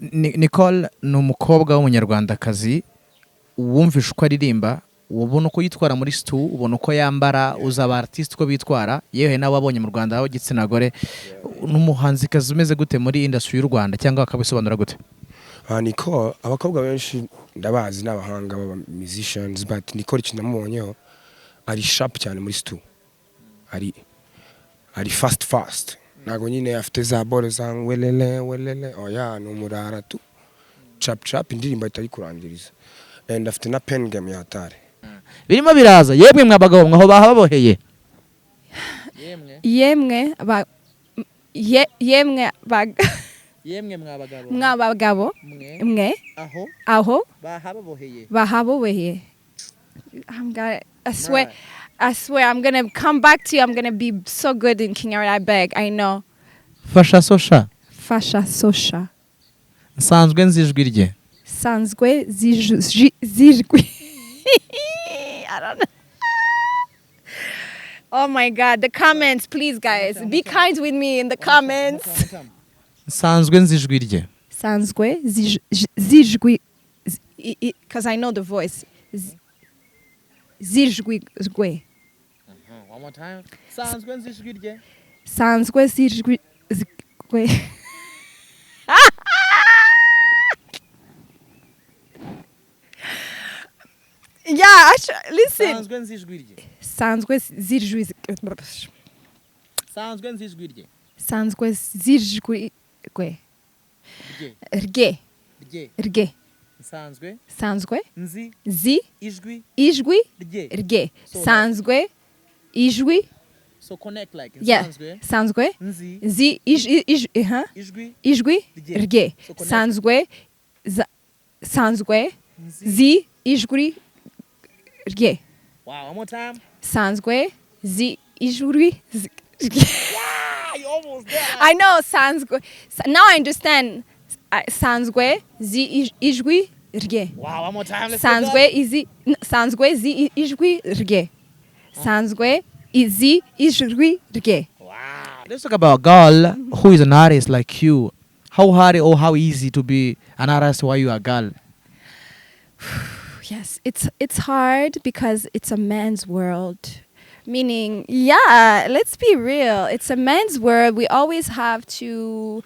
Nicole ni umukobwa w'umunyarwandakazi wumvisha uko aririmba, ubona uko yitwara muri stu, ubona uko yambara, uzaba artiste uko bitwara, yewe nawe wabonye mu Rwanda aho gitsina gore. N'umuhanzi kazi umeze gute muri industry y'u Rwanda cyangwa akabisobanura gute? Nicole abakobwa benshi ndabazi n'abahanga baba musicians, but Nicole kinamubonyeho ari sharp cyane muri stu, ari fast nago nyine afite za bole za welele oya no murara tu chap indirimbo itari kurangiriza, and afite na pen game yatare birimo biraza. Yemwe mwabagabo mwaho bahaboheye, yemwe mwabagabo mwe aho bahaboheye. I swear I'm gonna come back to you. I'm gonna be so good in Kinyarwanda, I beg. I know. Fasha sosha. Sanzwe nzijwi rye. Sanzwe zijwi. I don't know. Oh my God, the comments, please guys. Be kind with me in the comments. Sanzwe nzijwi rye. Sanzwe zijwi, because I know the voice. Zijwi. One more time. Sanzwe nzijwi rye. Sanzwe zijwi. Yeah, listen. Sanzwe nzijwi rye. Sanzwe zijwi. Sanzwe nzijwi rye. Sanzwe zijwi. Rge. Sanzwe zi ijwi rge. Sanzwe ijwi. So connect like yeah. Sanzwe zi ijwi rge. Sanzwe zi ijwi rge. Wow, one more time. Sanzwe zi ijwi rge. Yeah, you almost there. I know Sanzwe. Now I understand. Sanzwe zi ijwi rge. Wow, one more time. Sanzwe zi ijwi rge. Sanzwe zi ijwi rge. Wow. Let's talk about a girl who is an artist like you. How hard or how easy to be an artist while you are a girl? Yes, it's hard because it's a man's world. Meaning, yeah, let's be real. It's a man's world. We always have to.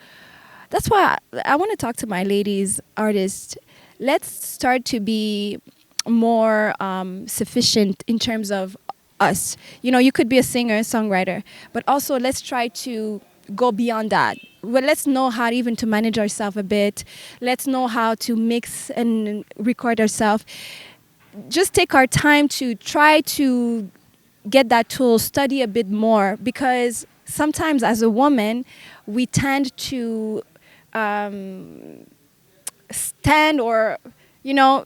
That's why I want to talk to my ladies, artists. Let's start to be more sufficient in terms of us. You know, you could be a singer, songwriter, but also let's try to go beyond that. Well, let's know how even to manage ourselves a bit. Let's know how to mix and record ourselves. Just take our time to try to get that tool, study a bit more, because sometimes as a woman, we tend to stand or, you know,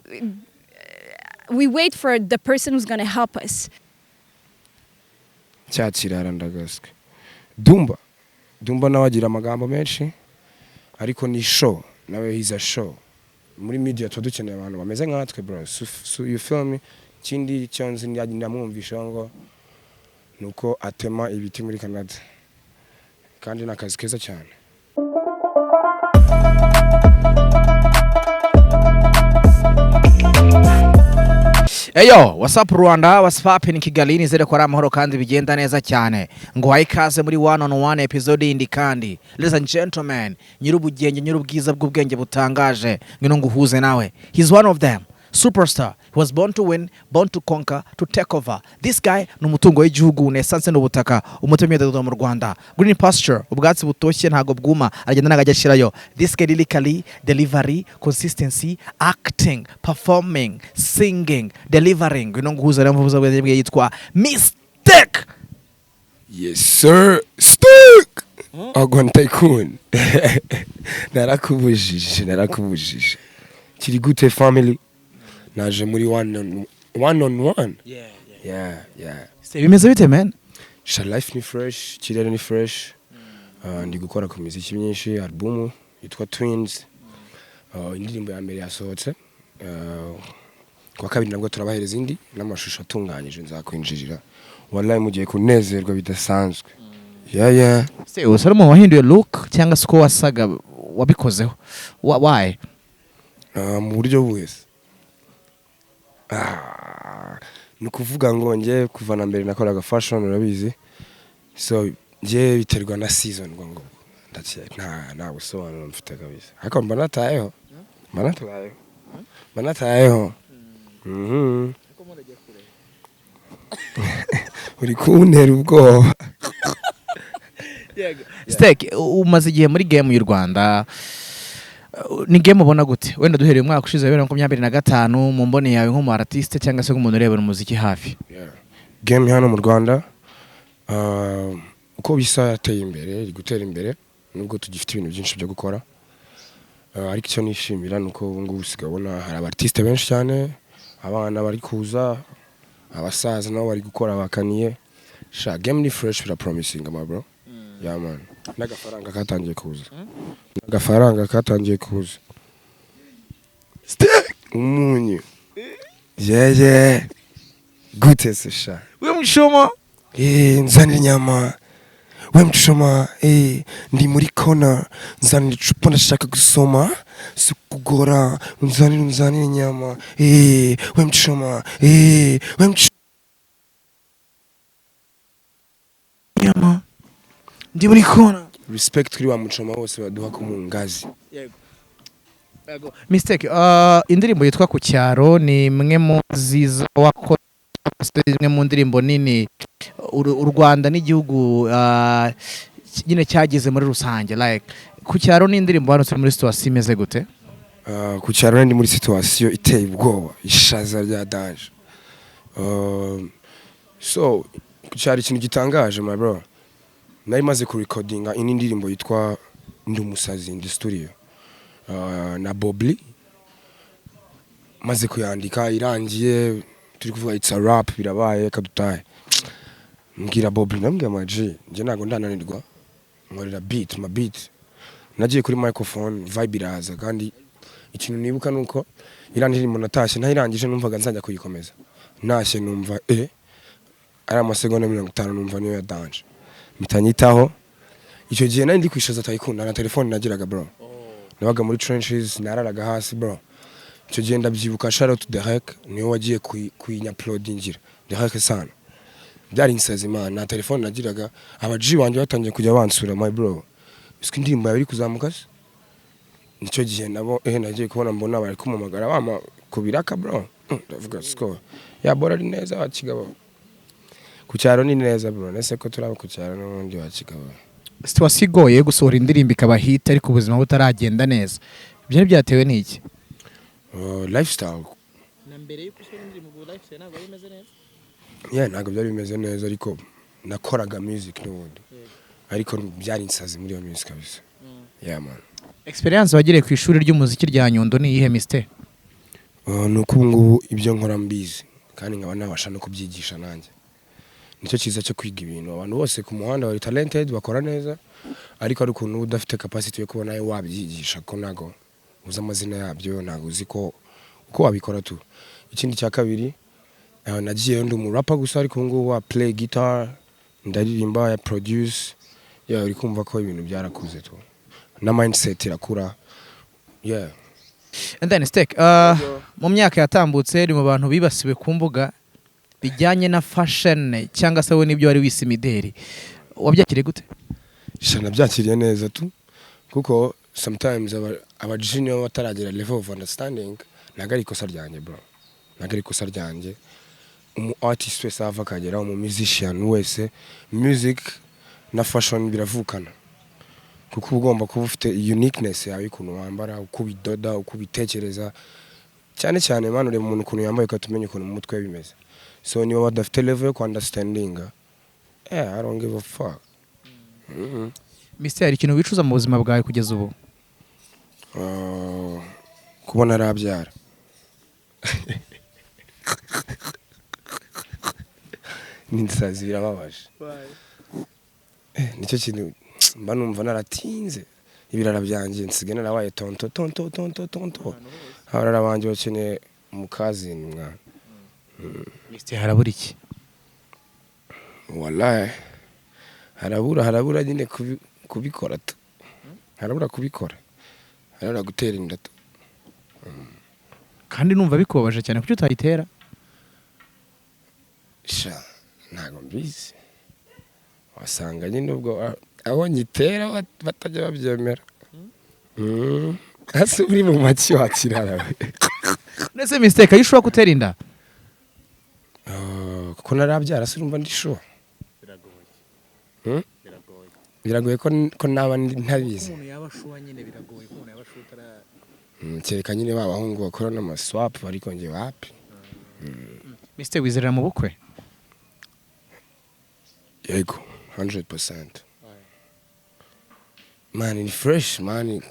we wait for the person who's going to help us. Cyakirarandagaske. Dumba nawe agira amagambo menshi, ariko ni show, nawe he's a show. Muri media tudukeneye abantu bameze nkatwe bro. So you feel me? Kindi cyonzi ndamwumvisha ngo nuko atema ibiti muri Canada. Kandi nakazi keza cyane. Eyo, what's up Rwanda? What's happening Kigali? Nizere ko ari amahoro kandi bigenda neza cyane. Ngo wayikaze muri 1-on-1 episode indi kandi. Ladies and gentlemen, nyirubugenge nyirubwiza bw'ubwenge butangaje, ngino nguhuze nawe. He's one of them. Superstar. He was born to win, born to conquer, to take over. This guy ni umutungo w'igihugu nesanse n'ubutaka, umutemye mu Rwanda. Green pasture, ubwatsi butoshye ntago bwuma, aragenda nagashirayo. This guy lyrically, delivery, consistency, acting, performing, singing, delivering. Ngino nguhuze ramvuza bwe yitwa Mistaek. Yes sir. Stuck. Agwan taikun. Narakubujije. Kiri gute family. Naje muri one-on-one. Yeah. Se bimeze bite man? Life ni fresh, kirere ni fresh. Ndi gukora ku muziki myinshi, album yitwa Twins. Indirimbo ya mbere yasohotse. Kwa kabiri nabwo turabahereza indi n'amashusho atunganyije nzakwinjirira. Wallahi mugiye kunezerwa bidasanzwe. Yeah. Se usara mu wahinduye look cyangwa se ko wasaga wabikozeho why mu buryo bwese ni ukuvuga ngo njye kuva na mbere nakoraga fashion urabizi so njye biterwa na season ngo nta busobanuro mfite kabisa ariko mbanatayeho uri kuntera ubwoba Mistaek umaze igihe muri game y'u Rwanda ni game ubona gute wenda duhereye umwaka ushize 2025 mu mbone yawe nk'umu artiste cyangwa se nk'umuntu urebera umuziki hafi game hano mu Rwanda uko bisa yateye imbere iri gutera imbere nubwo tugifite ibintu byinshi byo gukora ariko icyo nishimira nuko ubu ngubu usigabona hari abartiste benshi cyane abana bari kuza abasaza nabo bari gukora bakaniye sha game ni fresh bira promising my bro yeah man n'agafaranga katangiye kuza umunyu yeye gute se sha we mushoma nzanira inyama we mushoma ndi muri kona nzanira icupa ndashaka gusoma si kugora nzanira inyama we mushoma we mushoma inyama ndi muri kona respect kuri wa mushoma wose baduha ko mu ngazi yego Mistaek indirimbo yitwa ku cyaro ni imwe mu zizo wakoze imwe mu ndirimbo nini u Rwanda n'igihugu nyine cyageze muri rusange like ku cyaro ni indirimbo hano muri situation imeze gute ku cyaro ndi muri situation iteye ubwoba ishaza rya danger so ku cyaro ikintu gitangaje my bro nari maze ku recordinga ini ndirimbo yitwa Ndumusazi in the studio na Bobli maze kuyandika irangiye turi kuvuga it's a rap birabaye kadutaye mbwira Bobli nambwira maji nje nago ndananirwa nkorera beat nagiye kuri microphone vibe iraza kandi ikintu nibuka nuko irangiye mu natashye ntayirangije numvaga nzajya kuyikomeza nashe numva ari amasegonda 50 numva niyo ya danger mitanyitaho icyo gihe nari ndi kwishaza taikun na telefone nagiraga bro nabaga muri trenches nararaga hasi bro icyo gihe ndabyibuka shout out to Derek niwe wagiye kuyinyuploadingira Derek sana byari insazi man na telefone nagiraga abaji banje batangiye kujya bansura my bro iski ndimba yari kuzamuka nicyo gihe nabo nagiye kubona mbona bari kumumagara bama kubiraka bro ndavuga score ya bora ari neza wakigabo ku cyaro ni neza bro nese ko turaba ku cyaro n'undi wakigabo situation igoye gusohora indirimbo ikaba hit ariko ubuzima butaragenda neza ibyo byatewe n'iki lifestyle na mbere yuko usohora indirimbo lifestyle ntabwo bimeze neza ntabwo byari bimeze neza ariko nakoraga music n'ubundi ariko byari insazi muri iyo music kabisa man experience wagiriye ku ishuri ry'umuziki rya Nyundo ni iyihe Mistaek nuko ubu ngubu ibyo nkora mbizi kandi nkaba nabasha no kubyigisha nanjye nicyo cyiza cyo kwiga ibintu abantu bose ku muhanda bari talented bakora neza ariko ari ukuntu udafite capacity yo kubona ayo wabyigisha ko nago uzi amazina yabyo ntago uzi ko uko wabikora tu ikindi cya kabiri nagiye ndi mu rapper gusa ariko ngo wa play guitar ndaririmba ya produce uri kumva ko ibintu byarakuze tu na mindset irakura and then Mistaek mu myaka yatambutse uri mu bantu bibasiwe ku mbuga bijyanye na fashion cyangwa se we nibyo wari wise imideri wabyakiriye gute shana byakiriye neza tu kuko sometimes aba junior bataragera level of understanding nagari kosa ryanjye bro nagari kosa ryanjye umu artist wese ava kagera umu musician wese music na fashion biravukana kuko ugomba kuba ufite uniqueness yawe ukuntu wambara uko bidoda uko bitekereza cyane cyane man ure umuntu ukuntu yambaye ukatumenye ukuntu mu mutwe bimeze so niba badafite level yo understanding I don't give a fuck Mistaek ikintu wicuza mu buzima bwawe kugeza ubu kubona arabyara n'insazi birababaje nicyo kintu mba numva naratinze ibirara byanjye nsigaye narabaye tonto harara banje bakeneye mukazi ni mwana Mistaek harabura iki wallahi harabura nyine kubikora tu harabura kubikora arara gutera inda kandi numva bikubabaje cyane kuko utayitera sha ntago mbizi wasanga nyine ubwo abo nyitera batajya babyemera hasi uri mu maki wakirara nese Mistaek ayishobora gutera inda kuko narabyara se urumva ndisho biragoye ko naba ntabizi umuntu yabashuwa nyine biragoye ko umuntu yabashutara kereka nyine babahungu bakora n'amaswap ariko nge wapi Mistaek wizerera mu bukwe yego 100% man ni fresh man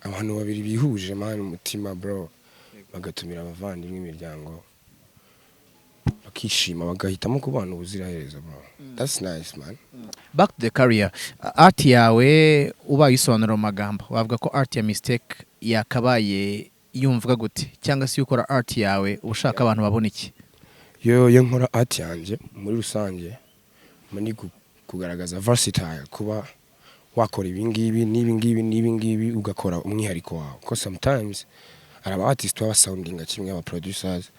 abantu babiri bihuje man umutima bro bagatumira abavandimwe imiryango bakishima bagahitamo kubana ubuziraherezo bro that's nice man. Back to the career, art yawe ubaye isobanura mu magambo wavuga ko art ya Mistaek yakabaye yumvuga gute cyangwa se ukora art yawe ushaka abantu babona iki? Yo nkora art yanjye muri rusange mani kugaragaza versatile kuba wakora ibingibi n'ibingibi ugakora umwihariko wawe ko sometimes araba artists baba soundinga kimwe aba producers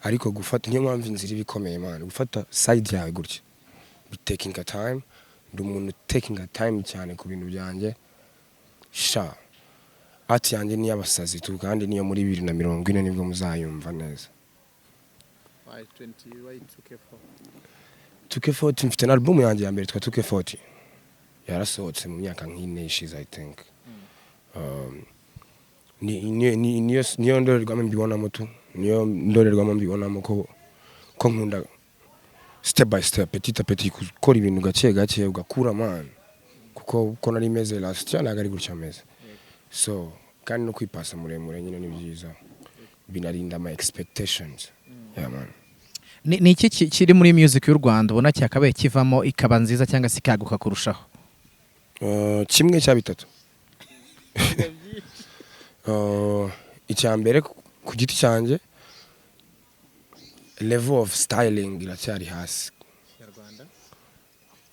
ariko gufata niyo mpamvu inzira bikomeye man gufata side yawe gutya be taking a time ndi umuntu taking a time cyane ku bintu byanjye sha art yanjye ni yabasazi tu kandi niyo muri 2040 nibwo muzayumva neza. 2K40 mfite na album yanjye ya mbere twa 2K40 yarasohotse mu myaka nk'ine ishize I think. Niyo ndorerwamo mbibonamo tu niyo ndorerwamo mbibonamo ko nkunda step by step petit à petit gukora ibintu gake ugakura man kuko nari meze last year nagari gutya meze so kandi no kwipasa muremure nyine ni byiza binarinda my expectations yeah man. Ni iki kiri muri music y'u Rwanda ubona cyakabaye kivamo ikaba nziza cyangwa se ikaguka kurushaho? Kimwe cya bitatu. Icyambere ku giti cyanjye level of styling iracyari hasi.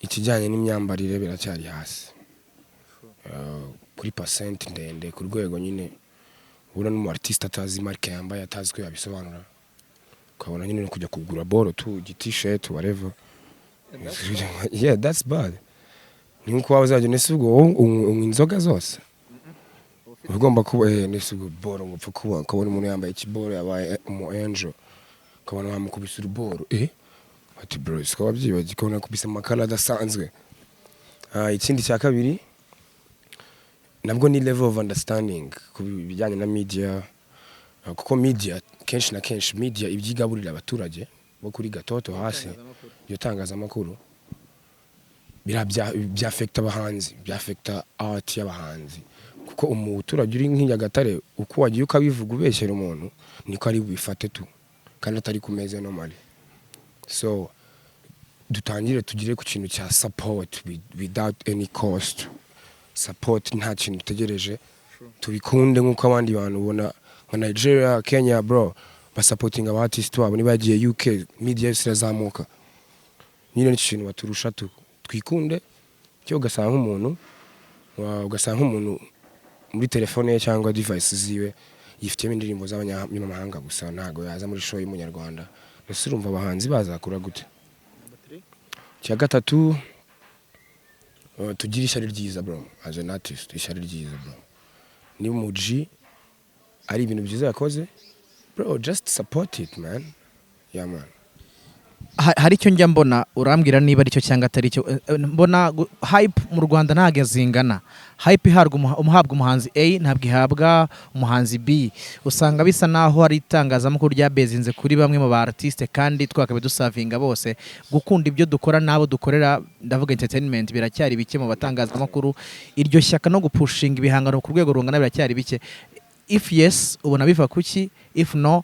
Ikijyanye n'imyambarire biracyari hasi. Kuri percent ndende ku rwego nyine ubona n'umu artist atazi marke yambaye atazi ko yabisobanura. Ukabona nyine no kujya kugura boro tu t-shirt whatever. Yeah, that's bad. Ni nko wazaje nesubwo inzoga zose. Ugomba kuba nesubwo boro ngo pfukuba ukabona umuntu yambaye ikiboro yabaye umu angel. Ukabona bamukubise uruboro ati bro sikaba byibaje ko nakubise amakara adasanzwe. Ikindi cya kabiri nabwo ni level of understanding ku bijyanye na media kuko media kenshi na kenshi media ibyigaburira abaturage bo kuri gatoto hasi yo tangaza makuru bya affect abahanzi bya affect art y'abahanzi kuko umuturage uri nk'Inyagatare uko wagiye ukabivuga ubeshyera umuntu niko ari bifate tu kandi atari kumeze normal so dutangire tugire ku kintu cya support without any cost support nta kintu utegereje tubikunde nk'uko abandi bantu ubona nka Nigeria Kenya bro basupporting aba artist babo nibagiye UK media zirazamuka nyine ni kintu baturusha twikunde cyo ugasanga nk'umuntu muri telefone ye cyangwa device ziwe yifitemo indirimbo z'abanyamahanga gusa ntago yaza muri show y'umunyarwanda ese urumva abahanzi bazakura gute. Cya gatatu tugira ishyari ryiza bro as an artist ishyari ryiza bro ni umuji ari ibintu byiza yakoze bro just support it man yeah man. Hari icyo njya mbona urambwira niba ari cyo cyangwa atari cyo mbona hype mu Rwanda ntago zingana hype umuhabwa umuhanzi A ntabwo ihabwa umuhanzi B usanga bisa naho hari itangazamakuru ryabezinze kuri bamwe mu ba artiste kandi twakabe dusavinga bose gukunda ibyo dukora nabo dukorera ndavuga entertainment biracyari bike mu batangazamakuru iryo shyaka no gupushinga ibihangano ku rwego rungana biracyari bike. If yes ubona biva kuki if no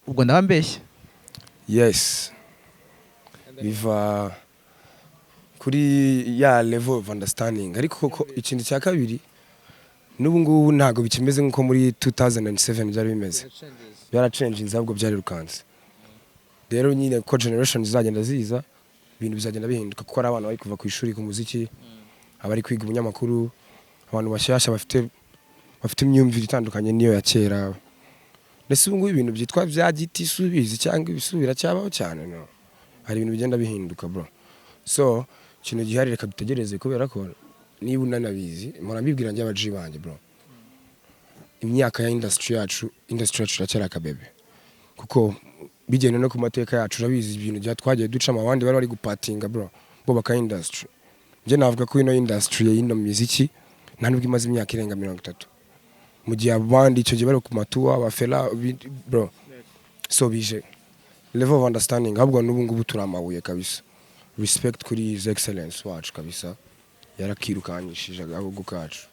ubwo ndabambeshya? Yes biva kuri ya level of understanding ariko koko ikindi cya kabiri n'ubu ngubu ntago bikimeze nko muri 2007 byari bimeze byarachange zabwo byari rukanze rero nyine ko generation zizagenda ziza ibintu bizagenda bihinduka kuko ari abantu bari kuva ku ishuri ku muziki abari kwiga ubunyamakuru abantu bashyashya bafite bafite imyumvire itandukanye niyo ya kera. Ndetse ubu ngubu ibintu byitwa bya giti subizi cyangwa ibisubira cyabaho cyane no. Hari ibintu bigenda bihinduka bro. So ikintu gihari reka dutegereze kubera ko niba unanabizi mpora mbibwira njye abaji banje bro. Imyaka ya industry yacu iracyari akabebe. Kuko bigene no ku mateka yacu urabizi ibintu bya twagiye ducama abandi bari gupatinga bro. Bo baka industry. Nje navuga ko ino industry y'ino muziki nta nubwo imaze imyaka irenga 30. Mu gihe abandi icyo gihe bari ku matuwa abafela bro. So bije level of understanding ahubwo n'ubu ngubu turamabuye kabisa. Respect kuri his excellence wacu kabisa. Yarakirukanyishije agahugu kacu.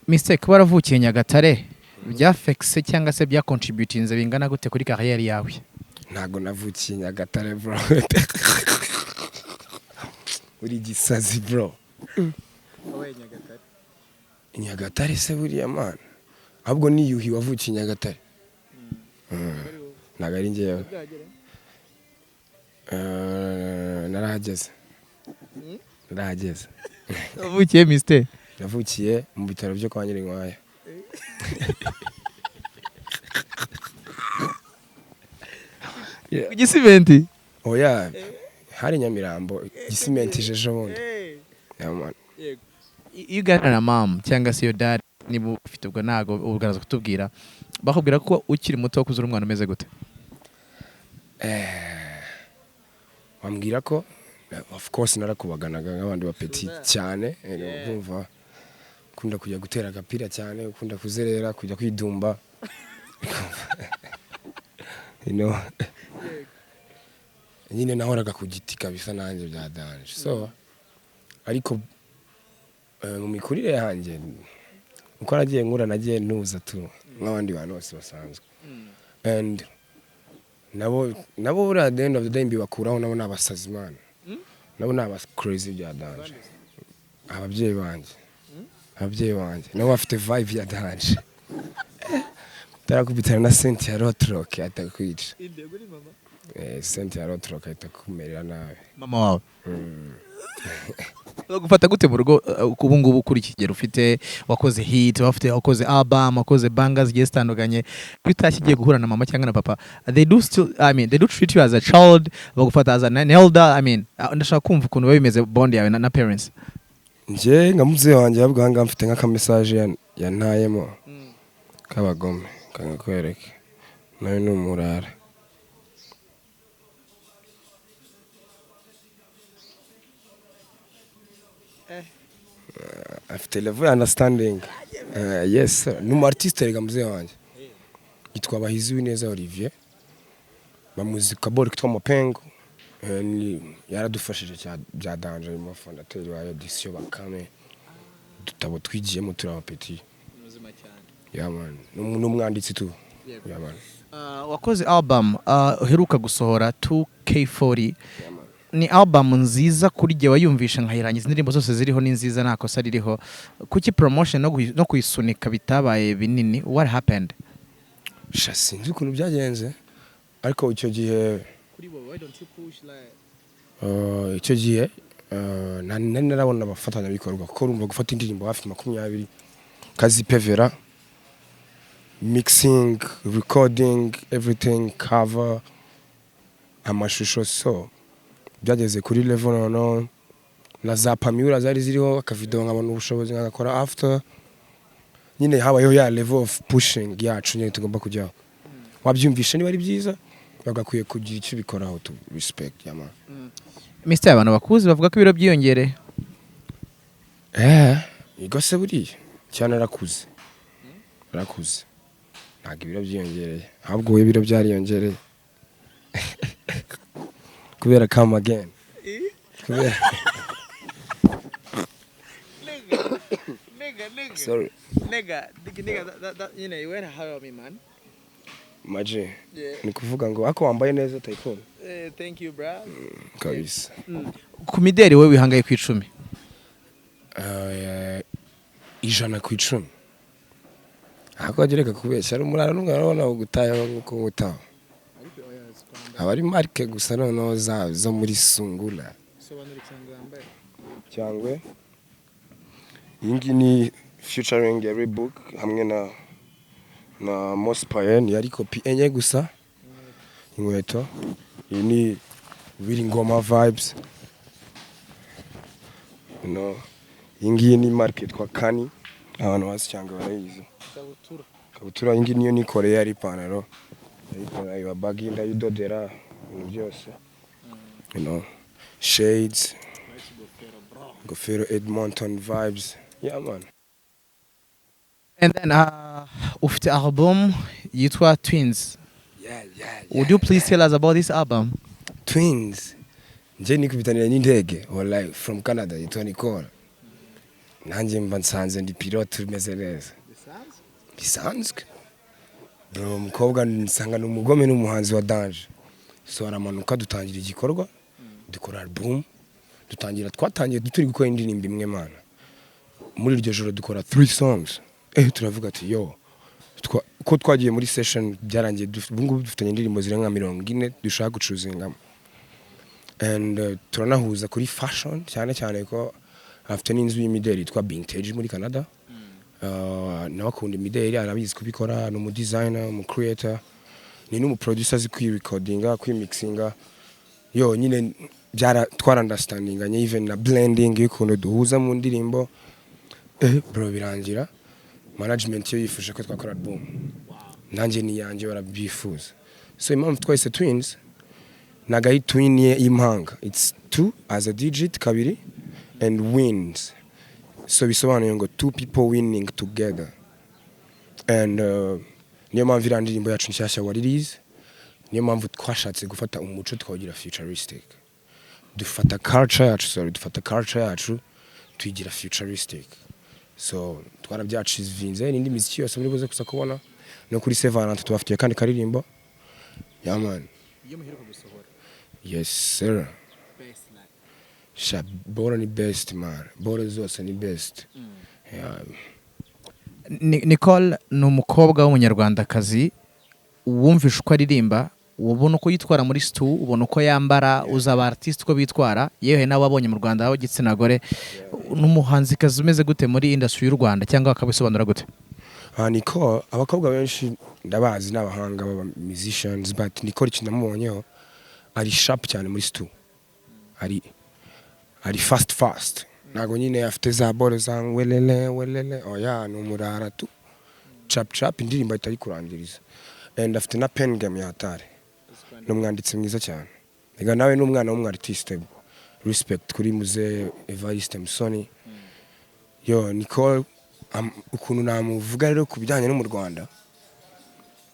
Mistaek baravukiye Nyagatare byafexe cyangwa se bya contributinze bingana gute kuri career yawe? Ntago navukiye Nyagatare bro. Uri gisazi bro. Owe Nyagatare. Nyagatare se buriya man. Ahubwo ni yuhi wavukiye Nyagatare. Ntago ari njyewe. Narahageze. Wavukiye Mistaek? Navukiye mu bitaro byo kwa Nyirinkwaya. Gisimenti? Oya, hari Nyamirambo, gisimenti jeje bundi. Yeah man. You got a mom cyangwa se your dad niba ufite ubwo nago ubugaraza kutubwira bakubwira ko ukiri muto kuzura umwana umeze gute? Wambwira ko of course narakubaganaga nk'abandi ba petit cyane urumva kunda kujya gutera agapira cyane ukunda kuzerera kujya kwidumba nyine nahoraga ku giti kabisa nanjye bya danje so ariko mu mikurire yanjye uko nagiye nkura nagiye nuza tu nk'abandi bantu bose basanzwe and nabo buri at the end of the day mbibakuraho nabo nabasazi man nabo naba crazy bya danje ababyeyi banjye nabo bafite vibe ya danje tarakubitana na Cynthia Rotrock atakwica Cynthia Rotrock atakumerera nawe mama wawe bagufata gute mu rugo ubu ngubu kuri kigero ufite wakoze hit wakoze album wakoze bangers zigiye zitandukanye bitashyigiye guhura na mama cyangwa na papa they do treat you as a child bagufata as an elder ndashaka kumva ukuntu bimeze bond yawe na parents nje nka muze wanjye yabwanga mfite nk'aka message yantayemo kabagome kangakwereke nawe numurara afite level understanding yes sir numu artiste rega muze wanjye yitwa Bahizi Wineza Olivier bamuzika bori kitwa Mopengo yaradufashije bya danje mu fondateur wa edition bakame dutabo twigiyemo turi abapeti muzima cyane yaman n'umwanditsi tu yaman wakoze album uheruka gusohora 2K40 ni album nziza kuri gihe wayumvisha nkayirangiza indirimbo zose ziriho ni nziza nta kosa ririho kuki promotion no kuyisunika bitabaye binini what happened sinzi ukuntu byagenze ariko icyo gihe kuri bo why don't you push like icyo gihe nani narabona abafatanya bikorwa kuko urumva gufata indirimbo hafi 20 kazi pevera mixing recording everything cover amashusho so byageze kuri level no na za pamiura zari ziriho akavideo nkabona ubushobozi ngakora after nyine habayeho ya level of pushing yacu nyine tugomba kujyaho wabyumvisha niba ari byiza bagakwiye kugira icyo bikoraho to respect yama Mister abantu bakuzi bavuga ko ibiro byiyongere igose buriya cyane arakuze ntabwo ibiro byiyongereye ahubwo ibiro byariyongereye kubera come again kubera nigga sorry nigga that you know you went hard on me man maje ni kuvuga ngo ako wambaye neza taikun thank you bro kabisa ku mideli wewe wihangaye ku 10 ijana ku 10 ako agereka kubeshya ari umurara n'umwana gutayo nkuko ngutaho abari marke gusa noneho zo muri sungula cyangwa ingi ni featuring every book hamwe na Most Payen yari kopi enye gusa inkweto iyi ni Wiri Ngoma vibes iyi ngiyi ni market kwa Kani abantu basi cyangwa barayizi kabutura iyi ngiyi niyo Nicole yari ipantaro ayiwa bagi ndayidodera ibintu byose shades Gofero Edmonton vibes yeah man. And then ufite album yitwa Twins. Would you please tell us about this album? Twins. Nje nikubitanira n'indege or like from Canada yitwa Nicole. Nanjye mba nsanze ndi pilote tumeze neza. Bisanzwe. Bro umukobwa nsanga n'umugome n'umuhanzi wa Danger. So aramanuka dutangira igikorwa dukora album twatangiye turi gukora indirimbo imwe mana. Muri iryo joro dukora 3 songs. Turavuga ati yo ko twagiye muri session byarangiye bungu dufitanye indirimbo zirenga 40 dushaka gucuzingamo. And turanahuza kuri fashion cyane ko afite n'inzu y'imideli yitwa Vintage muri Canada. N'abakunda imideli arabizi kubikora no mu designer, mu creator, ni no mu producer zikwi recordinga, kwi mixinga. Yo nyine byara twara understanding anye even na blending y'ukuntu duhuza mu ndirimbo. Bro birangira management yo yifuje ko twakora album. Nanjye ni yanjye barabyifuza. So impamvu twese Twins nagayi twin ye impanga. It's 2 as a digit kabiri and wins. So bisobanuye ngo 2 people winning together. And niyo mpamvu irandirimbo yacu nshyashya wa release. Niyo mpamvu twashatse gufata umuco twawugira futuristic. Dufata culture yacu tuyigira futuristic. So twarabyacivinze n'indi miziki yose muri buze kusa kubona no kuri Sevalent tubafitiye kandi karirimbo. Yeah man. Iyo muheruka gusohora. Yes sir. Bora ni best man. Bora zose ni best. Yeah. Nicole ni umukobwa w'umunyarwandakazi wumvisha uko aririmba, ubona uko yitwara muri stu, ubona uko yambara, uzaba artist uko bitwara, yewe nawe abonye mu Rwanda aho gitsina gore n'umuhanzikazi umeze gute muri industry y'u Rwanda cyangwa akabisobanura gute? Nicole abakobwa benshi ndabazi n'abahanga baba musicians but Nicole kinamubonyeho ari sharp cyane muri stu. Ari fast. Nago nyine afite za bore za welele oya n'umurara tu. Chap indirimbo itari kurangiriza. And afite na pen game yatare. N'umwanditsi mwiza cyane. Ega nawe n'umwana w'umwartiste. Respect kuri muze Evariste Musoni. Yo Nicole ukuntu namuvuga rero kubijyanye no mu Rwanda.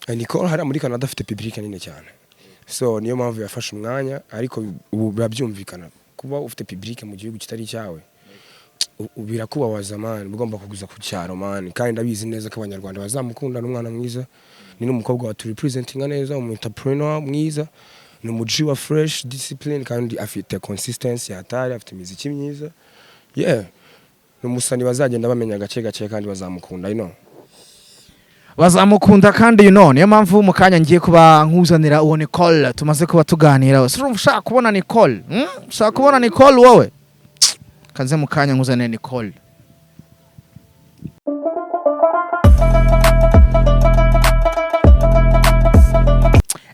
Nicole hari muri Canada afite public nini cyane. So niyo mpamvu yafashe umwanya ariko ubu babyumvikana kuba ufite public mu gihugu kitari cyawe. Birakubabaza man, ugomba kuguza ku cyaro man, kandi ndabizi neza ko abanyarwanda bazamukunda n'umwana mwiza, ni n'umukobwa wa representinga neza, entrepreneur mwiza, n'umuji wa fresh discipline kandi afite consistency hatari, afite imiziki myiza. Yeah. N'umusani bazagenda bamenya gake kandi bazamukunda bazamukunda kandi niyo mpamvu mu kanya ngiye kuba nkuzanira uwo Nicole tumaze kuba tuganira. Ushaka kubona Nicole? Ushaka kubona Nicole wowe? Kanze mu kanya nkuzanire Nicole.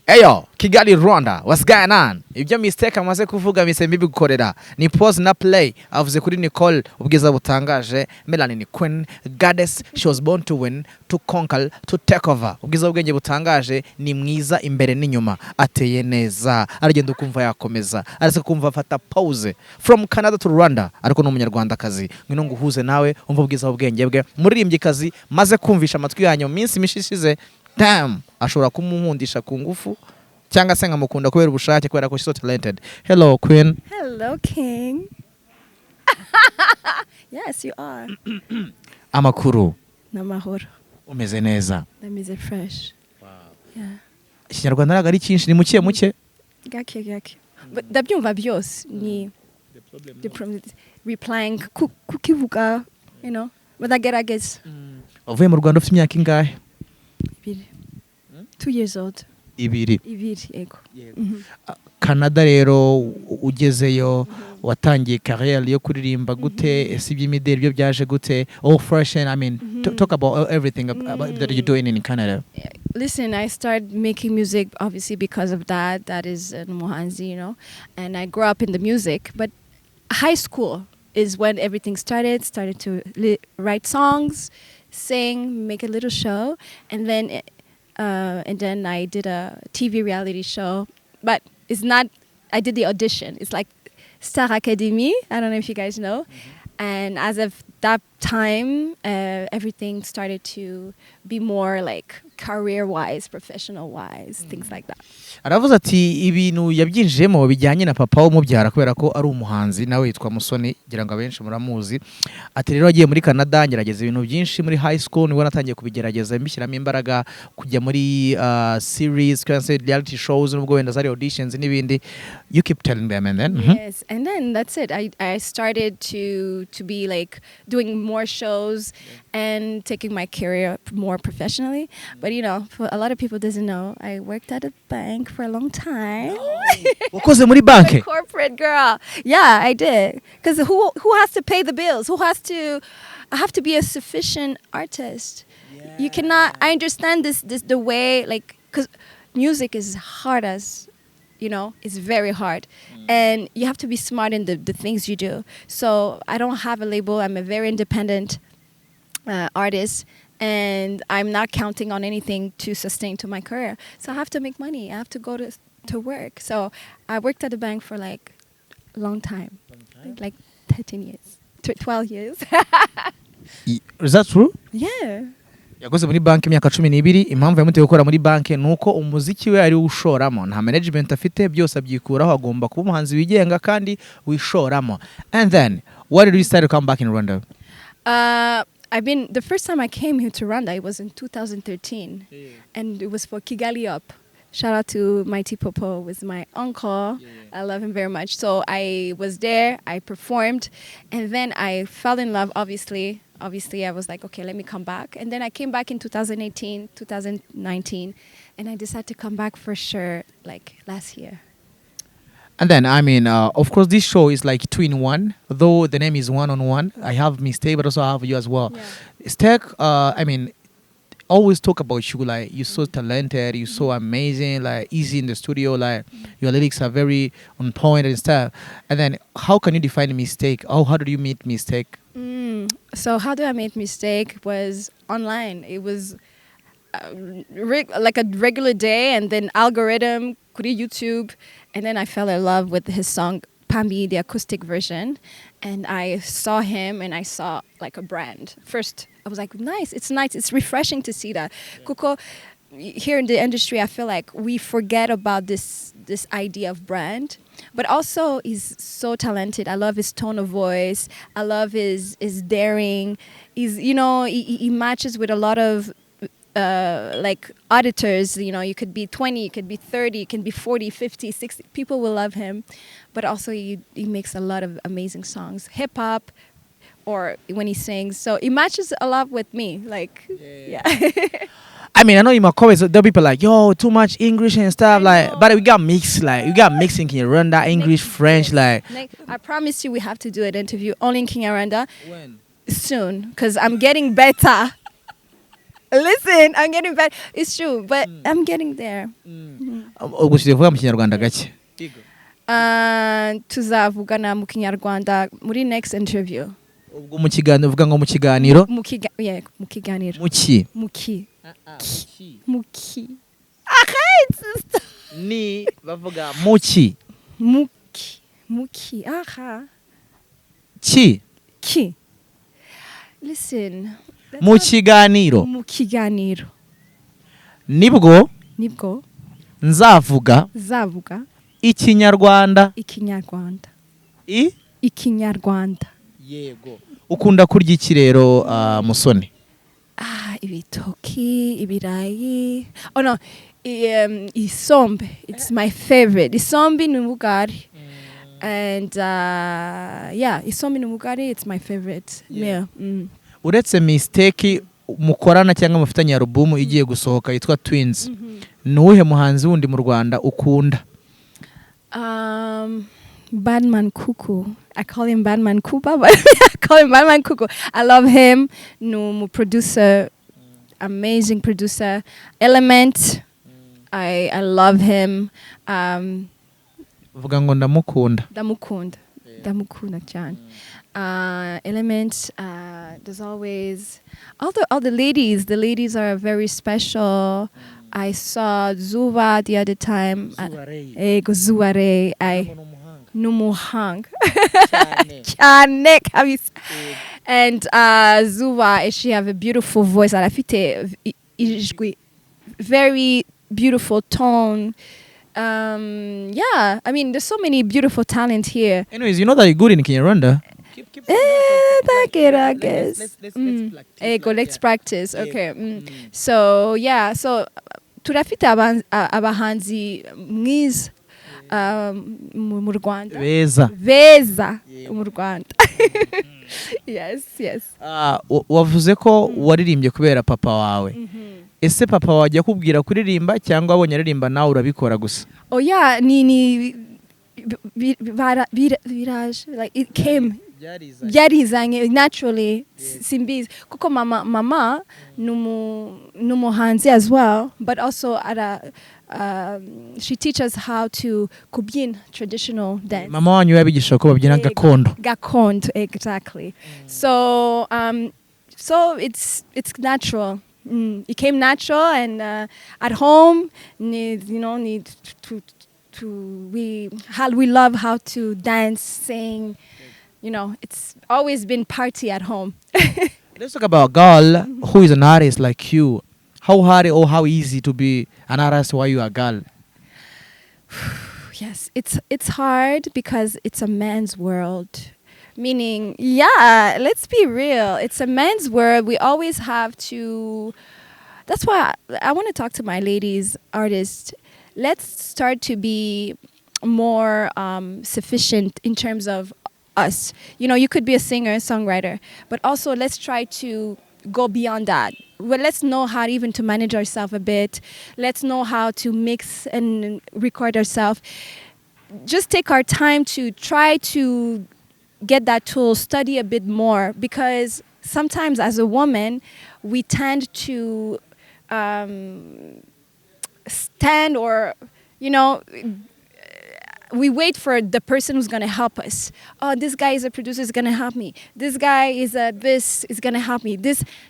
Eyo, Kigali Rwanda, what's going on? Ibyo Mistaek amaze kuvuga misembi bigukorera. Ni pause na play. Avuze kuri Nicole ubwiza butangaje. Melanie ni queen, goddess, she was born to win, to conquer, to take over. Ubwiza bwenge butangaje, ni mwiza imbere n'inyuma. Ateye neza. Aragenda ukumva yakomeza. Arase kumva afata pause. From Canada to Rwanda, ariko n'umunyarwandakazi. Ngwino nguhuze nawe umva ubwiza bwenge bwe. Muririmbyikazi maze kumvisha amatwi yanyu minsi mishishize. Damn, ashobora kumunkundisha ku ngufu cyangwa se nkamukunda kubera ubushake kubera ko she's so talented. Hello queen. Hello king. Yes you are. Amakuru. Namahoro. Umeze neza. Ndameze fresh. Wow. Yeah. Ikinyarwanda naraga ari cyinshi ni muke. Gake. Ndabyumva byose ni the problem replying kukivuga, you know, badagerageza. Uvuye mu Rwanda ufite imyaka ingahe? 2 years old. Ibiri Ego. Canada rero ugezeyo watangiye career yo kuririmba gute ese iby'imideli byo byaje gute all fresh and I mean talk about everything about that you're doing in Canada. Listen, I started making music obviously because of that. That is Muhanzi, you know, and I grew up in the music. But high school is when everything started. Started to write songs, sing, make a little show, and then I did a TV reality show. But it's not. I did the audition. It's like Star Academy. I don't know if you guys know. And as of that time, everything started to be more like career-wise, professional-wise, things like that. Aravuze ati ibintu yabyinjiyemo bijyanye na papa umubyara kubera ko ari umuhanzi nawe yitwa Musoni gira ngo abenshi muramuzi. Ati rero agiye muri Canada ngerageza ibintu byinshi muri high school nibwo natangiye kubigerageza mbishyiramo imbaraga kujya muri series cancer reality shows nubwo wenda zari auditions n'ibindi. You keep telling them and then Yes, and then that's it. I started to be like doing more shows and taking my career more professionally. But you know, for a lot of people doesn't know, I worked at a bank for a long time. Wakoze muri banke? Corporate girl. Yeah, I did. Because who has to pay the bills? I have to be a sufficient artist. Yeah. You cannot. I understand this the way like because music is hard as. You know, it's very hard. And you have to be smart in the things you do. So I don't have a label. I'm a very independent artist. And I'm not counting on anything to sustain to my career. So I have to make money. I have to go to work. So I worked at the bank for like a long time. Like 13 years. 12 years. Is that true? Yeah. Yakoze muri banki imyaka 12 impamvu yamuteye gukora muri banki nuko umuziki we ari ushoramo nta management afite byose abyikuraho agomba kuba umuhanzi wigenga kandi wishoramo. And then why did you start to come back in Rwanda? The first time I came here to Rwanda it was in 2013 and it was for Kigali Up. Shout out to Mighty Popo with my uncle. I love him very much. So I was there, I performed, and then I fell in love, obviously. Obviously, I was like, okay, let me come back. And then I came back in 2018, 2019, and I decided to come back for sure, like last year. And then, I mean, of course, this show is like 2-in-1, though the name is one-on-one. I have Mistaek, but also I have you as well. Yeah. Mistaek, I mean, always talk about you, like, you're so talented, you're so amazing, like, easy in the studio, like, your lyrics are very on point and stuff. And then, how can you define Mistaek? How did you meet Mistaek? So how do I meet Mistaek was online. It was like a regular day, and then algorithm, Kuri YouTube, and then I fell in love with his song Pambi, the acoustic version, and I saw him and I saw like a brand. First, I was like, nice, it's refreshing to see that. Kuko, here in the industry, I feel like we forget about this idea of brand. But also, he's so talented. I love his tone of voice. I love his daring. He matches with a lot of like auditors. You know, you could be 20, you could be 30, you can be 40, 50, 60. People will love him. But also, he makes a lot of amazing songs. Hip hop, or when he sings. So it matches a lot with me. Like, yeah. I mean, I know in my comments, there are people like, yo, too much English and stuff, like, but we got mixed, like, we got mixing Kinyarwanda, English, French, like. I promise you we have to do an interview only in Kinyarwanda. When? Soon, because I'm getting better. Listen, I'm getting better. It's true, but I'm getting there. Tuzavugana mu Kinyarwanda muri next interview. Ubwo mu kiganiro uvuga ngo mu kiganiro? Mu kiganiro. Muki. Arrête. Ni bavuga muki. Muki. Aha. Ki. Listen. Mu kiganiro. Nibwo. Nzavuga. Ikinyarwanda. Ikinyarwanda. Yego. Ukunda kurya iki rero Musoni? Ibitoki, ibirayi. Oh no, isombe. It's my favorite. Isombe n'ubugari. And isombe n'ubugari, it's my favorite meal. Uretse Mistaek mukorana cyangwa mufitanye album igiye gusohoka yitwa Twins. Nuwuhe muhanzi wundi mu Rwanda ukunda? Badman Kuku. I call him Badman Kuba, but I call him Badman Kuku. I love him. No producer, amazing producer. Element. I love him. Vuga ngo ndamukunda. Ndamukunda cyane. Element. There's always all the ladies. The ladies are very special. I saw Zuba the other time. Zuare. Numuhang. Cyane kabisa. And Zuba, she have a beautiful voice. Arafite ijwi, very beautiful tone. Yeah, I mean, there's so many beautiful talent here. Anyways, you know that you're good in Kinyarwanda. I guess. Let's practice. Okay. So yeah, so turafite abahanzi mwiza mu Rwanda. Beza mu Rwanda. Yes. Wavuze ko waririmbye kubera papa wawe. Ese papa wawe ajya kubwira kuririmba cyangwa abonye aririmba nawe urabikora gusa? Oh yeah, ni virage, like it came. Byarizanye naturally. Simbizi kuko mama numuhanzi as well, but also she teaches how to kubyina traditional dance. Mama wanyu yabigisha ko babyina gakondo. Gakondo, exactly. So it's natural. It came natural, and at home we love how to dance, sing. You know, it's always been party at home. Let's talk about a girl who is an artist like you. How hard or how easy to be an artist while you are a girl? Yes, it's hard because it's a man's world. Meaning, yeah, let's be real. It's a man's world. We always have to. That's why I want to talk to my ladies artists. Let's start to be more sufficient in terms of us. You know, you could be a singer, songwriter, but also let's try to go beyond that. Well, let's know how even to manage ourselves a bit. Let's know how to mix and record ourselves. Just take our time to try to get that tool, study a bit more, because sometimes as a woman, we tend to stand or, we wait for the person who's going to help us. Oh, this guy is a producer, is going to help me. This guy is this is going to help me.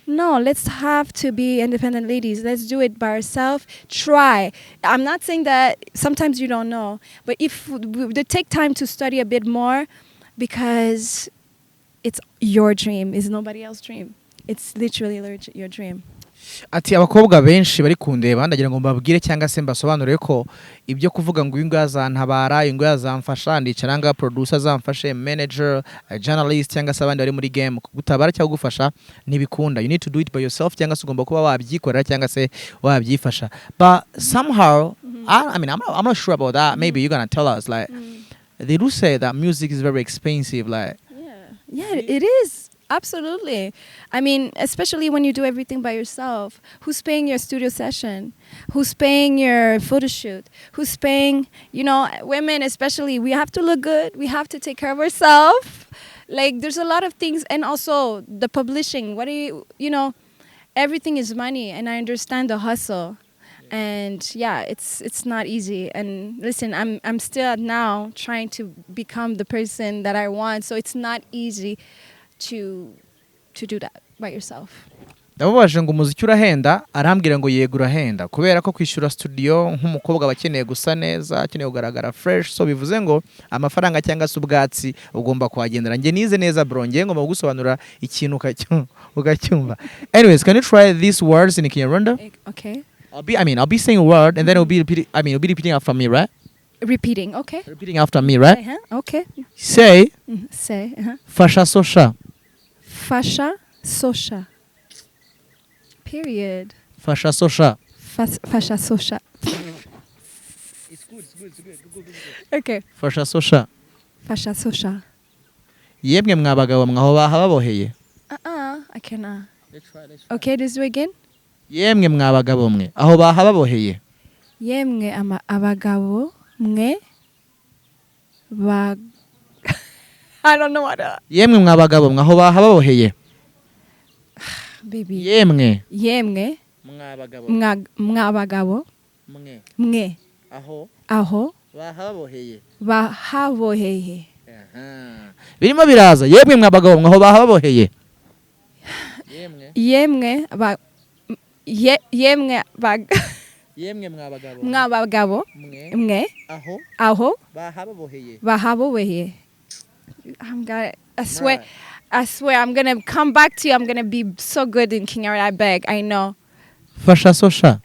No, let's have to be independent ladies. Let's do it by ourselves. Try. I'm not saying that sometimes you don't know, but if we take time to study a bit more, because it's your dream, it's nobody else's dream. It's literally your dream. Ati abakobwa benshi bari kundeba ndagira ngo mbabwire cyangwa se mbasobanurire ko ibyo kuvuga ngo ingo yazantabara, ingo yazamfasha, ndicaranga producer zamfashe, manager, journalist cyangwa se abandi bari muri game gutabara cyangwa gufasha ntibikunda. You need to do it by yourself cyangwa se ugomba kuba wabyikorera cyangwa se wabyifasha. But somehow I'm not sure about that. Maybe you're going to tell us like they do say that music is very expensive, like yeah, it is. Absolutely. I mean, especially when you do everything by yourself. Who's paying your studio session? Who's paying your photo shoot? Who's paying, women especially, we have to look good. We have to take care of ourselves. Like, there's a lot of things. And also the publishing. Everything is money. And I understand the hustle. And yeah, it's not easy. And listen, I'm still now trying to become the person that I want. So it's not easy to do that by yourself. Ndababaje ngo umuziki urahenda, arambwira ngo yego urahenda kubera ko kwishyura studio nk'umukobwa bakeneye gusa neza, akeneye kugaragara fresh, so bivuze ngo amafaranga cyangwa se ubwatsi ugomba kuhagendera. Nge nize neza bro, nge ngomba gusobanura ikintu ukacyumva. Anyways, can you try these words in Kinyarwanda? Okay. I'll be saying a word and then you'll be repeating after me, right? Repeating, okay. Repeating after me, right? Okay. Say. Say. Fasha sosha. Fasha sosha. Period. Fasha sosha. Fasha sosha. It's good. Okay. Fasha sosha. Fasha sosha. Yemwe mwabagabo mwaho bahaboheye. I cannot. Let's try. Okay, let's do it again. Yemwe mwabagabo mwe aho bahaboheye. Yemwe abagabo mwe ba I don't know what yemwe mwabagabo mwaho bahaboheye baby yemwe yemwe mwabagabo mwabagabo mwe aho bahaboheye birimo biraza yemwe mwabagabo mwaho bahaboheye yemwe mwabagabo mwe aho bahaboheye I swear I'm gonna come back to you. I'm gonna be so good in Kinyarwanda. I beg. I know. Fasha sosha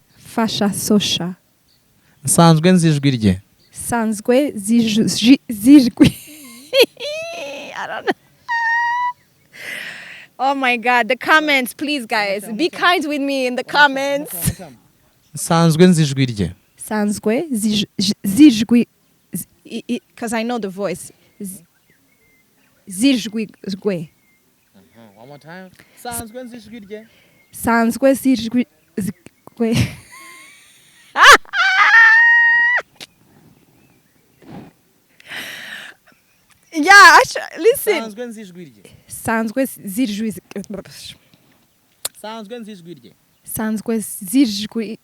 nsanzwe nzijwi rye sanzwe zijwi I don't know. Oh my God, the comments, please guys. Be kind with me in the comments. nsanzwe nzijwi rye Sanzwe zijwi because I know the voice. Zijwi. One more time. Sanzwe nzijwi rye Sanzwe zijwi. Yeah, listen. sanzwe nzijwi rye Sanzwe zijwi. sanzwe nzijwi rye Sanzwe zijwi.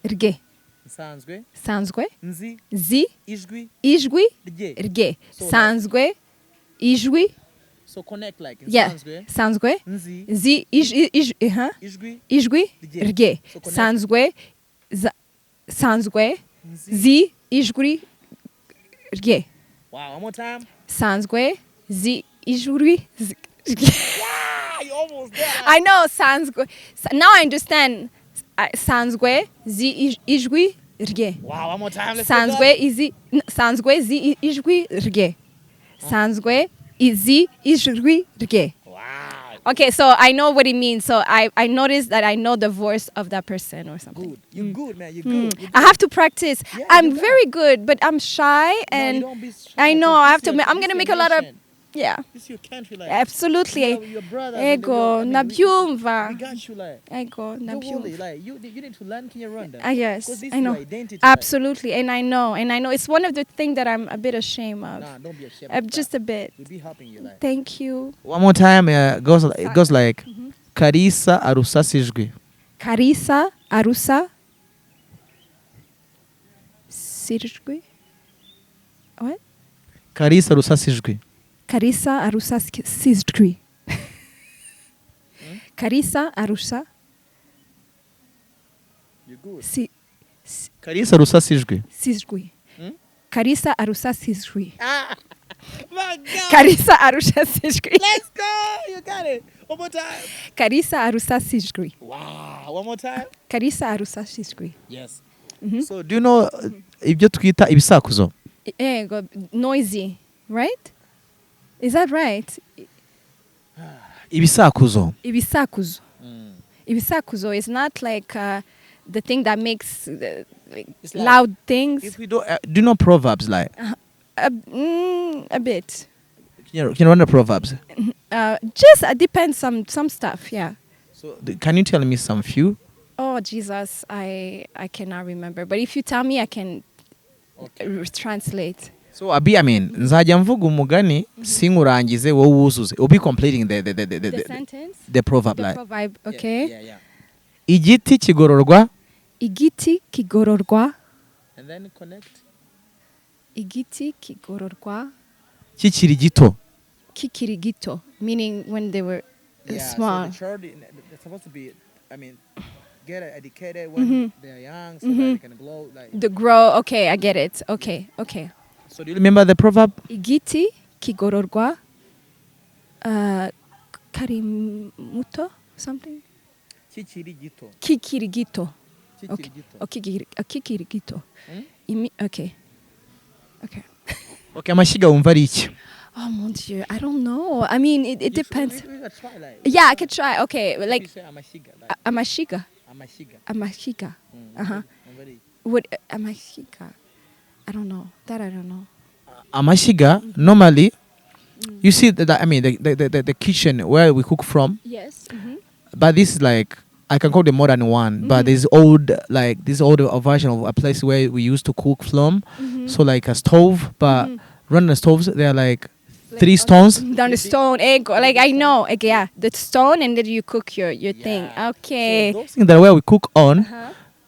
Rge. Sanzwe zi ijwi rge. Sanzwe ijwi. So connect like Yeah. Sanzwe zi ijwi rge. Sanzwe zi ijwi rge. Wow, one more time. Sanzwe zi ijwi rge. You almost there. I know Sanzwe. Now I understand. Sanzwe zi ijwi rge. Wow, one more time. Let's Sanzwe zi ijwi rge. Sanzwe zi ijwi rge. Wow. Okay, so I know what it means. So I noticed that I know the voice of that person or something. Good. You're good, man. You're good. I have to practice. Yeah, I'm you're very good, but I'm shy No, and you don't be shy. I know This I have is to. your- I'm this gonna is make your a lot of nation. yeah. This is your country, like. Absolutely. Your brothers. Ego We nabyumva. got you, like. Ego You're holy, nabyumva. like you need to learn Kinyarwanda. Yes, 'Cause this I is know. your identity. Absolutely, and I know, it's one of the things that I'm a bit ashamed of. Like. Nah, don't be ashamed. I'm of just that. a bit. We'll be helping you, like. Thank you. One more time. It goes like. Karisa arusasijwe. Karisa arusa sirjwi. What? Karisa arusasijwe. Karisa arusa sirjwi. Karisa arusa You're good. Karisa arusasijwe. sirjwi. Karisa arusa sirjwi. Ah, my God. Karisa arusha sirjwi. Let's go. You got it. One more time. Karisa arusa sirjwi. Wow. One more time. Karisa arusa sirjwi. Yes. So do you know ibyo twita ibisakuzo? Noisy, right? Is that right? Ibisakuzo. Ibisakuzo. Ibisakuzo is not like the thing that makes It's like loud things. If we do you know proverbs like? A bit. Can you run the proverbs? Just depends some stuff. Yeah. So can you tell me some few? Oh Jesus, I cannot remember. But if you tell me, I can translate. So I mean, nzajya mvuga umugani sinkurangize wowe wuzuze. We'll be completing the sentence. The proverb The like. proverb. Okay. Yeah. Igiti kigororwa. Igiti kigororwa. And then connect. Igiti kigororwa. Kikiri gito. Kikiri gito, meaning when they were small. So the child, they're supposed to be, I mean, get educated when they're young, so that they can grow. Like. The grow. Okay, I get it. Okay. So do you remember the proverb? Igiti kigororwa. Karimuto something. Kikiri gito. Kikiri gito. Kikiri gito. Kikiri gito. Okay. Okay, amashyiga wumva ari iki? Oh mon Dieu, I don't know. I mean, it depends. We can try, like. Yeah, I could try. Okay, like You say amashyiga. Like, amashiga. amashyiga. What amashiga? I don't know. That I don't know. Amashyiga, normally, you see, I mean, the kitchen where we cook from, Yes. but this is like I can call them more than one, but there's old, like this old version of a place where we used to cook from. So like a stove, but running the stoves, they're like 3 stones. Down the stone, like I know, like, yeah, the stone, and then you cook your thing. Okay. So those things that where we cook on,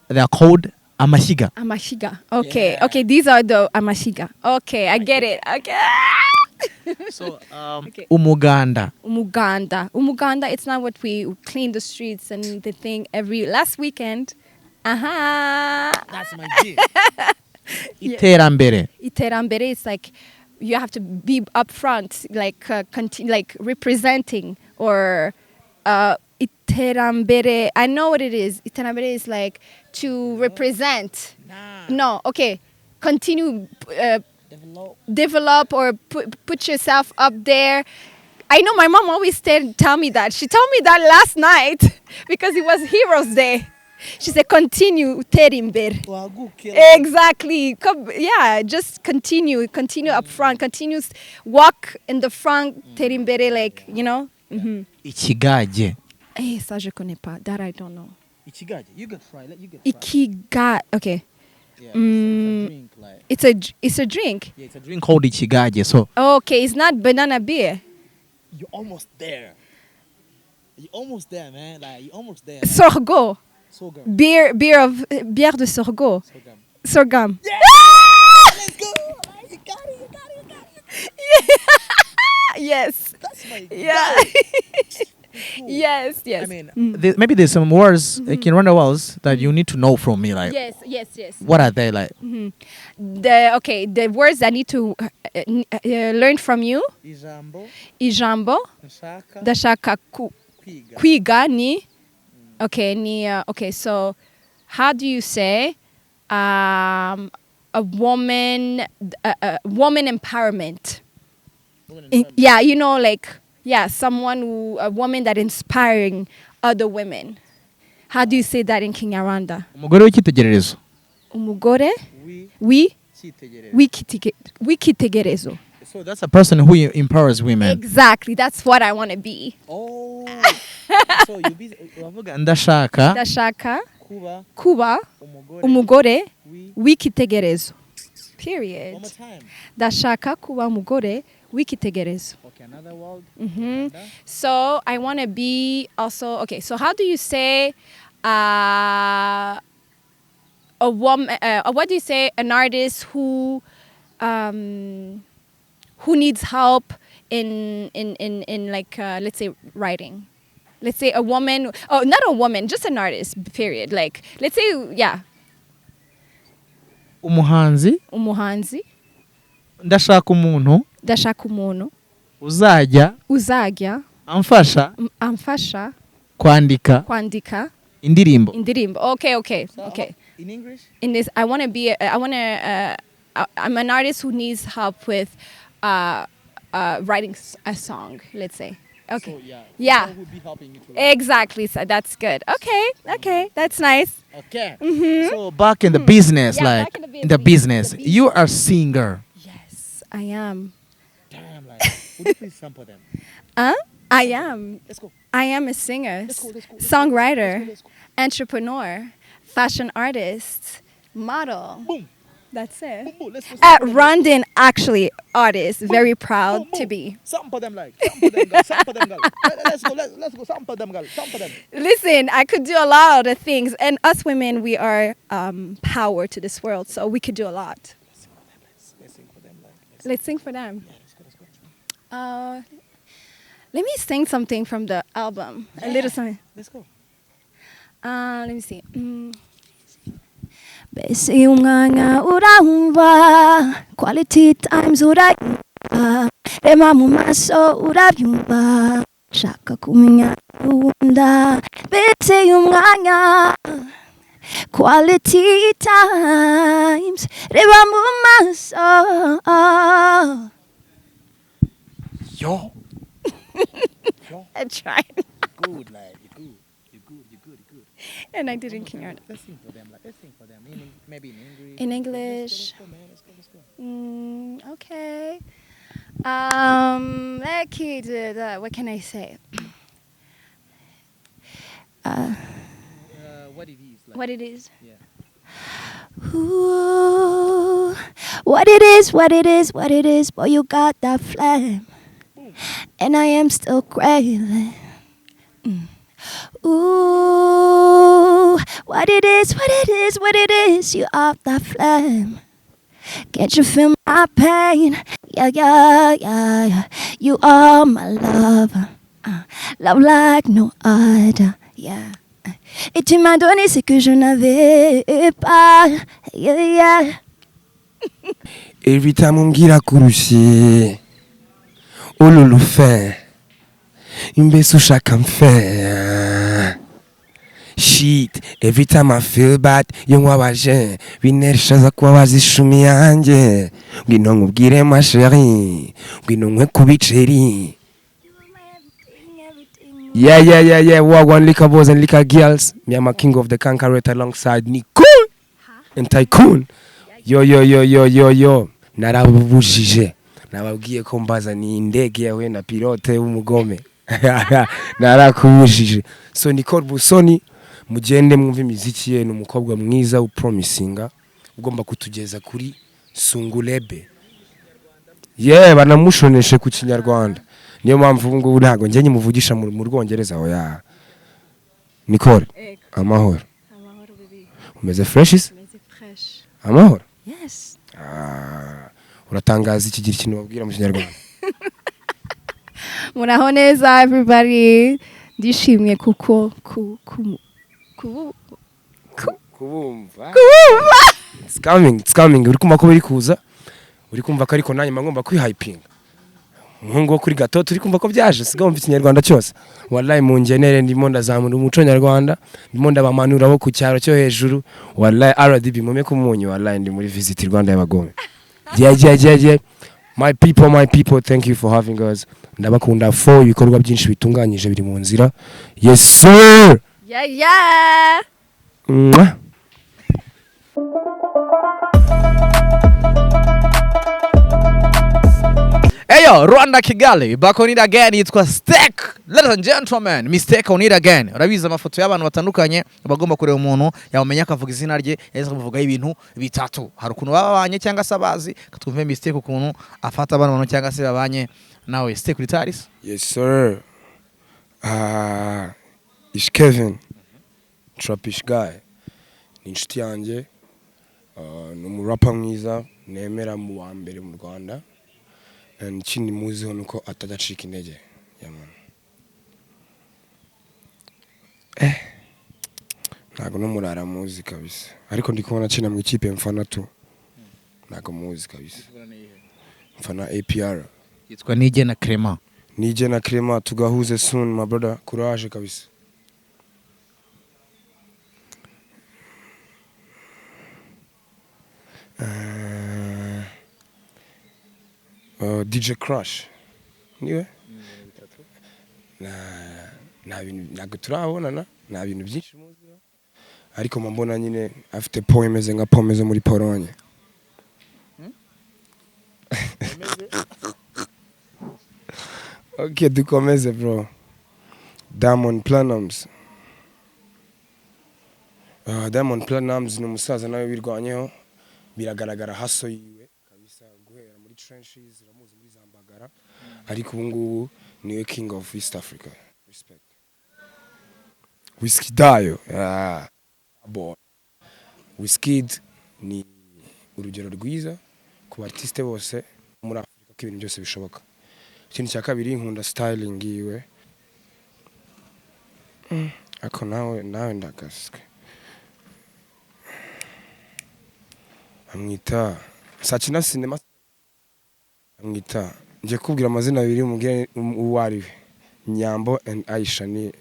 they are called amashiga. Amashiga. Okay. Okay. These are the amashiga. Okay, I get it. Okay. So Okay. umuganda. Umuganda. It's not what we clean the streets and the thing every last weekend. That's my G. Iterambere. Iterambere is like you have to be upfront, like like representing or iterambere. I know what it is. Iterambere is like to represent. No, okay. Continue. Develop or put yourself up there. I know my mom always tell me that. She told me that last night because it was Heroes Day. She said, continue, terimbere. Exactly. Yeah, just continue up front, continue, walk in the front, terimbere, like, you know. Ikigaje. Eh, ça je connais pas. That I don't know. Ikigaje. You can try. Ikiga. Okay. Yeah, it's a drink, like. It's a drink. Yeah, it's a drink called ichigaje. So. Okay, it's not banana beer. You're almost there. You're almost there, man. Like you're almost there. Sorgho. Sorghum. Bière de sorgho. Sorghum. Yeah! Let's go. You got it. Yeah. Yes. That's my Yeah. Cool. Yes. I mean, maybe there's some words like in Rwanda words that you need to know from me. Like, yes. what are they like? The words I need to learn from you. Ijambo. Ndashaka kwiga ni. Okay, okay, so how do you say a woman empowerment? Yeah, you know, like, yeah, a woman that inspiring other women. How do you say that in Kinyarwanda? Umugore w'icyitegererezo. Umugore w'icyitegererezo. So that's a person who empowers women. Exactly, that's what I want to be. Oh. So you be ndashaka kuba umugore w'icyitegererezo. Period. One more time. Ndashaka kuba umugore w'icyitegererezo. Okay, another word. So I want to be also, okay, so how do you say a woman, what do you say, an artist who needs help in like, let's say, writing? Let's say a woman, not a woman, just an artist, period. Like, let's say, yeah. Umuhanzi. Ndashaka umuntu. Uzajya. Amfasha. Kwandika. Indirimbo. Okay. So in English? In this, I'm an artist who needs help with writing a song, let's say. Okay. So, yeah. Who would be helping you to write. Exactly. So that's good. Okay. That's nice. Okay. So back in the business, like in the business, you are a singer. Yes, I am. Damn, like, would you please sample them? I am. Let's go. I am a singer, Let's go. songwriter, Let's go. entrepreneur, fashion artist, model. Boom. That's it. Boom. Let's go. Rondon, actually, artist. Very proud to be. Sample them, like. Sample them, girl. Let's go. Sample them, girl. Sample them. Listen, I could do a lot of things. And us women, we are power to this world. So we could do a lot. Let's sing for them. Let's sing for them. Yeah, let's go. Let me sing something from the album. Yeah. A little something. Let's go. Let me see. Besi umwanya urahumva, quality times urayumva, rema mu maso urabyumva, shaka kumenya uwunda. Besi umwanya, quality times, rema mu maso. Yo. I tried. Good, like you're good. And I didn't care. Let's sing for them. Maybe in English. In English. Let's go. Okay. What can I say? What it is. Like, what it is. yeah. Ooh, what it is, what it is, what it is. Boy, you got that flame, and I am still craving. Ooh, what it is, what it is, what it is. You are that flame. Can't you feel my pain? Yeah, yeah, yeah, yeah. You are my lover. Love like no other. Yeah. Et tu m'as donné ce que je n'avais pas. Yeah, yeah. Every time umbwira kurushe ululufe imbese ushaka mfe shit. Every time I feel bad yo nkwabaje binereshaza kuba wazishumi yanjye ngwino nkubwire ma chérie ngwino nkwe ku biceri. Yeah. Wagwan liquor boys and liquor girls. Me I'm a king of the Kankarate alongside Nicole and Taikun. Yo. Narababwije. Nababwiye ko mbaza ni indege yawe na pilote w'umugome. Narakubujije. So Nicole Busoni mugende mwumva imiziki ye n'umukobwa mwiza upromisinga ugomba kutugeza kuri Sungulebe. Banamushoneshe ku Kinyarwanda. Niyo mpamvu ngo ntago njye nyimuvugisha mu Rwongereza aho ya Nicole. Amahoro. Amahoro baby. Umeze fresh? Umeze fresh. Amahoro. Yes. Uratangaza ikigira ikintu wabwira mu Kinyarwanda. Muraho neza everybody. Ndishimye kuko kubumva. It's coming. Uri kumva ko biri kuza. Uri kumva ko ariko nanjye ngomba kwihypinga. Umuhungu wo kuri gato turi kumva ko byaje sigomba Ikinyarwanda cyose. Wallahi mu ngenere ndimo ndazamura umuco nyarwanda, ndimo ndabamanura bo ku cyaro cyo hejuru. Wallahi RDB mume kumunyu, wallahi ndi muri visit Rwanda y'abagome. Yeah. My people, thank you for having us. Ndabakunda for ibikorwa byinshi bitunganyije biri mu nzira. Yes sir. Yeah. Mwah. Eyo, Rwanda Kigali, back on it again, yitwa Mistaek. Ladies and gentlemen, Mistaek on it again. Urabiza amafoto y'abantu batandukanye bagomba kureba umuntu yamenya akavuga izina rye, yahise kuvuga ibintu bitatu. Hari ukuntu babanye cyangwa se abazi, katwumve Mistaek ukuntu afata abantu cyangwa se babanye nawe. Mistaek uri taris? Yes sir. Is Kevin. Trapish guy. Ni inshuti yanjye. Ni umurapa mwiza, nemera mu wa mbere mu Rwanda. Ikindi muziho nuko atadacika intege. Ntago numurara muzi kabisa. Ariko ndi kubona akina mu ikipe mfana tu. Ntago muzi kabisa. Mfana APR. Yitwa Nije na Crema. Nije na Crema, tugahuze soon my brother. Courage kabisa. DJ Crush. Niwe? Na bintu ntago turabonana, na bintu byinshi muzi. Ariko mbona nyine afite poem imeze nka poem zo muri Pologne. Okay, dukomeze bro. Diamond Platnumz. Diamond Platnumz ni umusaza nawe wirwanyeho. Biragaragara haso yiwe kabisa guhera muri trenches ramuzi muri Zambagara. Ariko ubu ngubu niwe king of East Africa. Respect. Whiskey Dayo. Boy. Wizkid ni urugero rwiza ku artiste bose muri Afrika ko ibintu byose bishoboka. Ikintu cya kabiri nkunda styling yiwe. Ako nawe ndakaswe. Amwita Sakina Cinema. Amwita nje kubwira amazina abiri umugire uwariwe. Nyambo and Aisha ni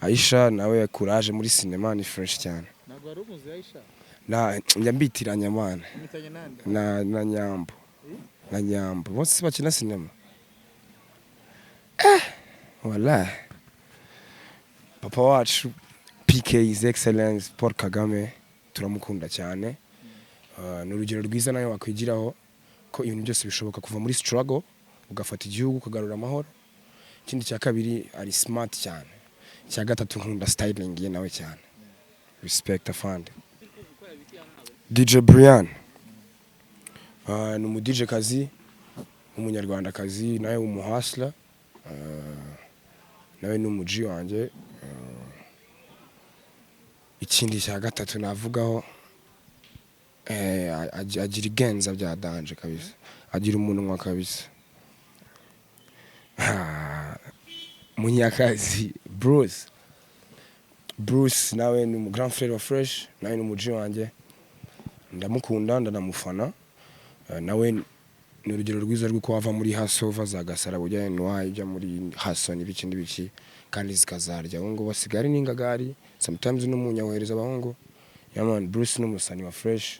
Aisha nawe courage muri cinema ni fresh cyane. Ntabwo ari umuzi Aisha. Njya mbitiranya mana. Na Nyambo. Na Nyambo. Bose bakina cinema. Wallahi. Papa wacu PK His Excellence Paul Kagame turamukunda cyane. N'urugero rwiza nayo wakwigiraho ko ibintu byose bishoboka kuva muri struggle ugafata igihugu kugarura amahoro. Ikindi cya kabiri ari smart cyane. cya gatatu nkunda styling ye nawe cyane respect afande. DJ Brian ni umu DJ kazi umunyarwanda kazi nawe umuhasla nawe ni umuji wanjye. Ikindi cya gatatu navugaho agira igenza bya danje kabisa, agira umunwa kabisa. Munyakazi Bruce nawe ni grand frère wa Fresh, nawe ni umuji wanjye ndamukunda ndanamufana. Nawe ni urugero rwiza rw'uko wava muri haso za Gasara bujya ujya muri haso n'ibikindi biki kandi zikazarya ngo basigare n'ingagari sometimes n'umunyawohereza abahungu. Yeah man, Bruce n'umusani wa Fresh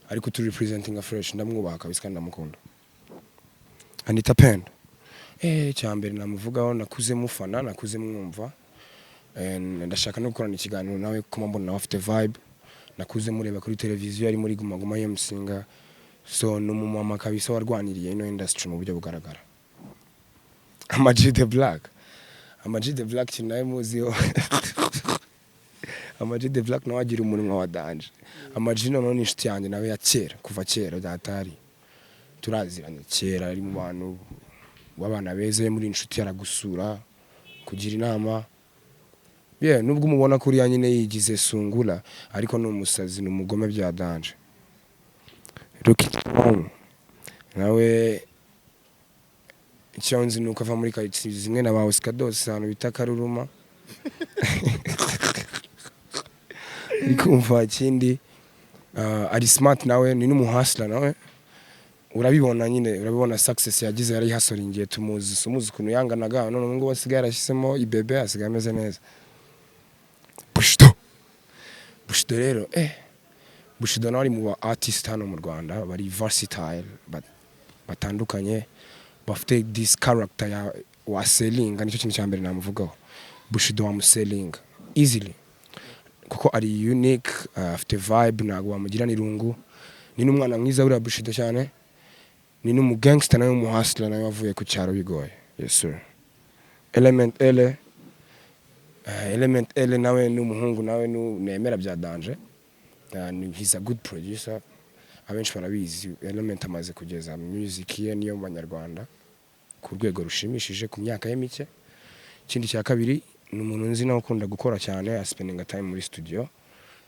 ariko tu representing a Fresh ndamwubaha kabisa kandi ndamukunda. Anita Pendo cyambere namuvugaho nakuze mufana nakuze mwumva ndashaka no gukorana ikiganiro nawe kuma mbona nawe afite vibe nakuze mureba kuri televiziyo ari muri Guma Guma y'Musinga. So n'umumama kabisa warwaniriye ino industry mu buryo bugaragara. Amaji the Black kinaye muziho. Amaji the Black nawe agira umunwa wa danje. Amaji none ni inshuti yanjye nawe ya kera kuva kera byatari turaziranye kera ari mu bantu w'abana beze muri inshuti yaragusura kugira inama. Nubwo umubona kuri yanyine yigize sungula ariko n'umusazi n'umugome bya danje. Rocky nawe icyonzi nuko ava muri kayitsi zimwe na bawe skados hano bita Karuruma. Ikumva kindi ari smart nawe ni n'umuhasla nawe urabibona nyine urabibona success yagize yari hasoringiye tumuzi kuntu yanganaga none ngo basigaye yarashyizemo ibebe asigaye ameze neza. Bushido rero Bushido nawe ari mu artist hano mu Rwanda bari versatile batandukanye bafite this character ya wa selling nicyo kintu cyambere namuvugaho. Bushido wa selling easily kuko ari unique afite vibe ntago wamugira nirungu ni n'umwana mwiza uri Bushido cyane ni n'umu gangster nawe mu hustler nawe wavuye ku cyaro bigoye. Yes sir. Element L nawe ni umuhungu nawe nemera bya danje. He's a good producer abenshi barabizi. Element amaze kugeza music ye niyo mu Banyarwanda ku rwego rushimishije ku myaka ye mike. Ikindi cya kabiri ni umuntu nzi nawe ukunda gukora cyane spending time muri studio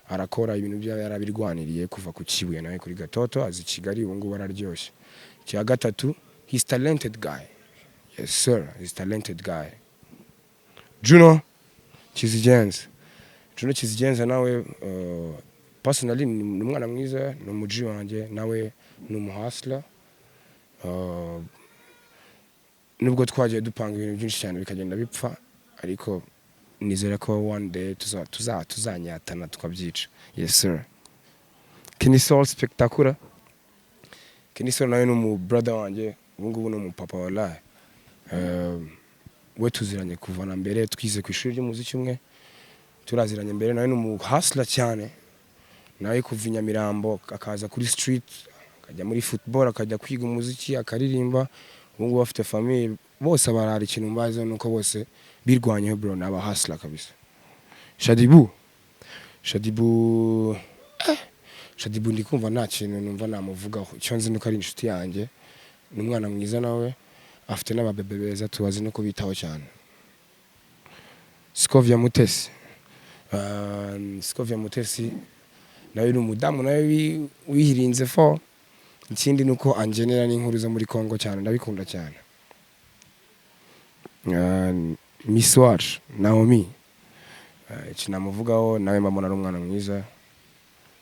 arakora ibintu bya yarabirwaniriye kuva ku Kibuye nawe kuri Gatoto azi Kigali ubu ngubu araryoshye. Cya gatatu he's talented guy. Yes sir, he's talented guy. Juno Kizigenza nawe personally ni umwana mwiza ni umuji wanjye nawe ni umuhasla. Nubwo twagiye dupanga ibintu byinshi cyane bikagenda bipfa ariko nizera ko one day tuzanyatana tukabyica. Yes sir. Kinisol spectacular. Kinisol nawe ni umu brother wanjye ubu ngubu ni umu papa wallahi. We tuziranye kuva na mbere twize ku ishuri ry'umuziki umwe turaziranye mbere nawe ni umu hustler cyane nawe kuva Nyamirambo akaza kuri street akajya muri football akajya kwiga umuziki akaririmba ubu ngubu afite famille bose barari ikintu mbaze nuko bose birwanyeho bro n'aba hustler kabisa. Shadibu ndikumva nta kintu numva namuvugaho icyo nzi nuko ari inshuti yanjye ni umwana mwiza nawe afite n'ababebe beza tubazi no kubitaho cyane. Scovia Mutesi nawe ni umudamu nawe wihirinze fo. Ikindi nuko angenera n'inkuru zo muri Kongo cyane ndabikunda cyane. Miss Watch Naomi kinamuvugaho nawe mbona ari umwana mwiza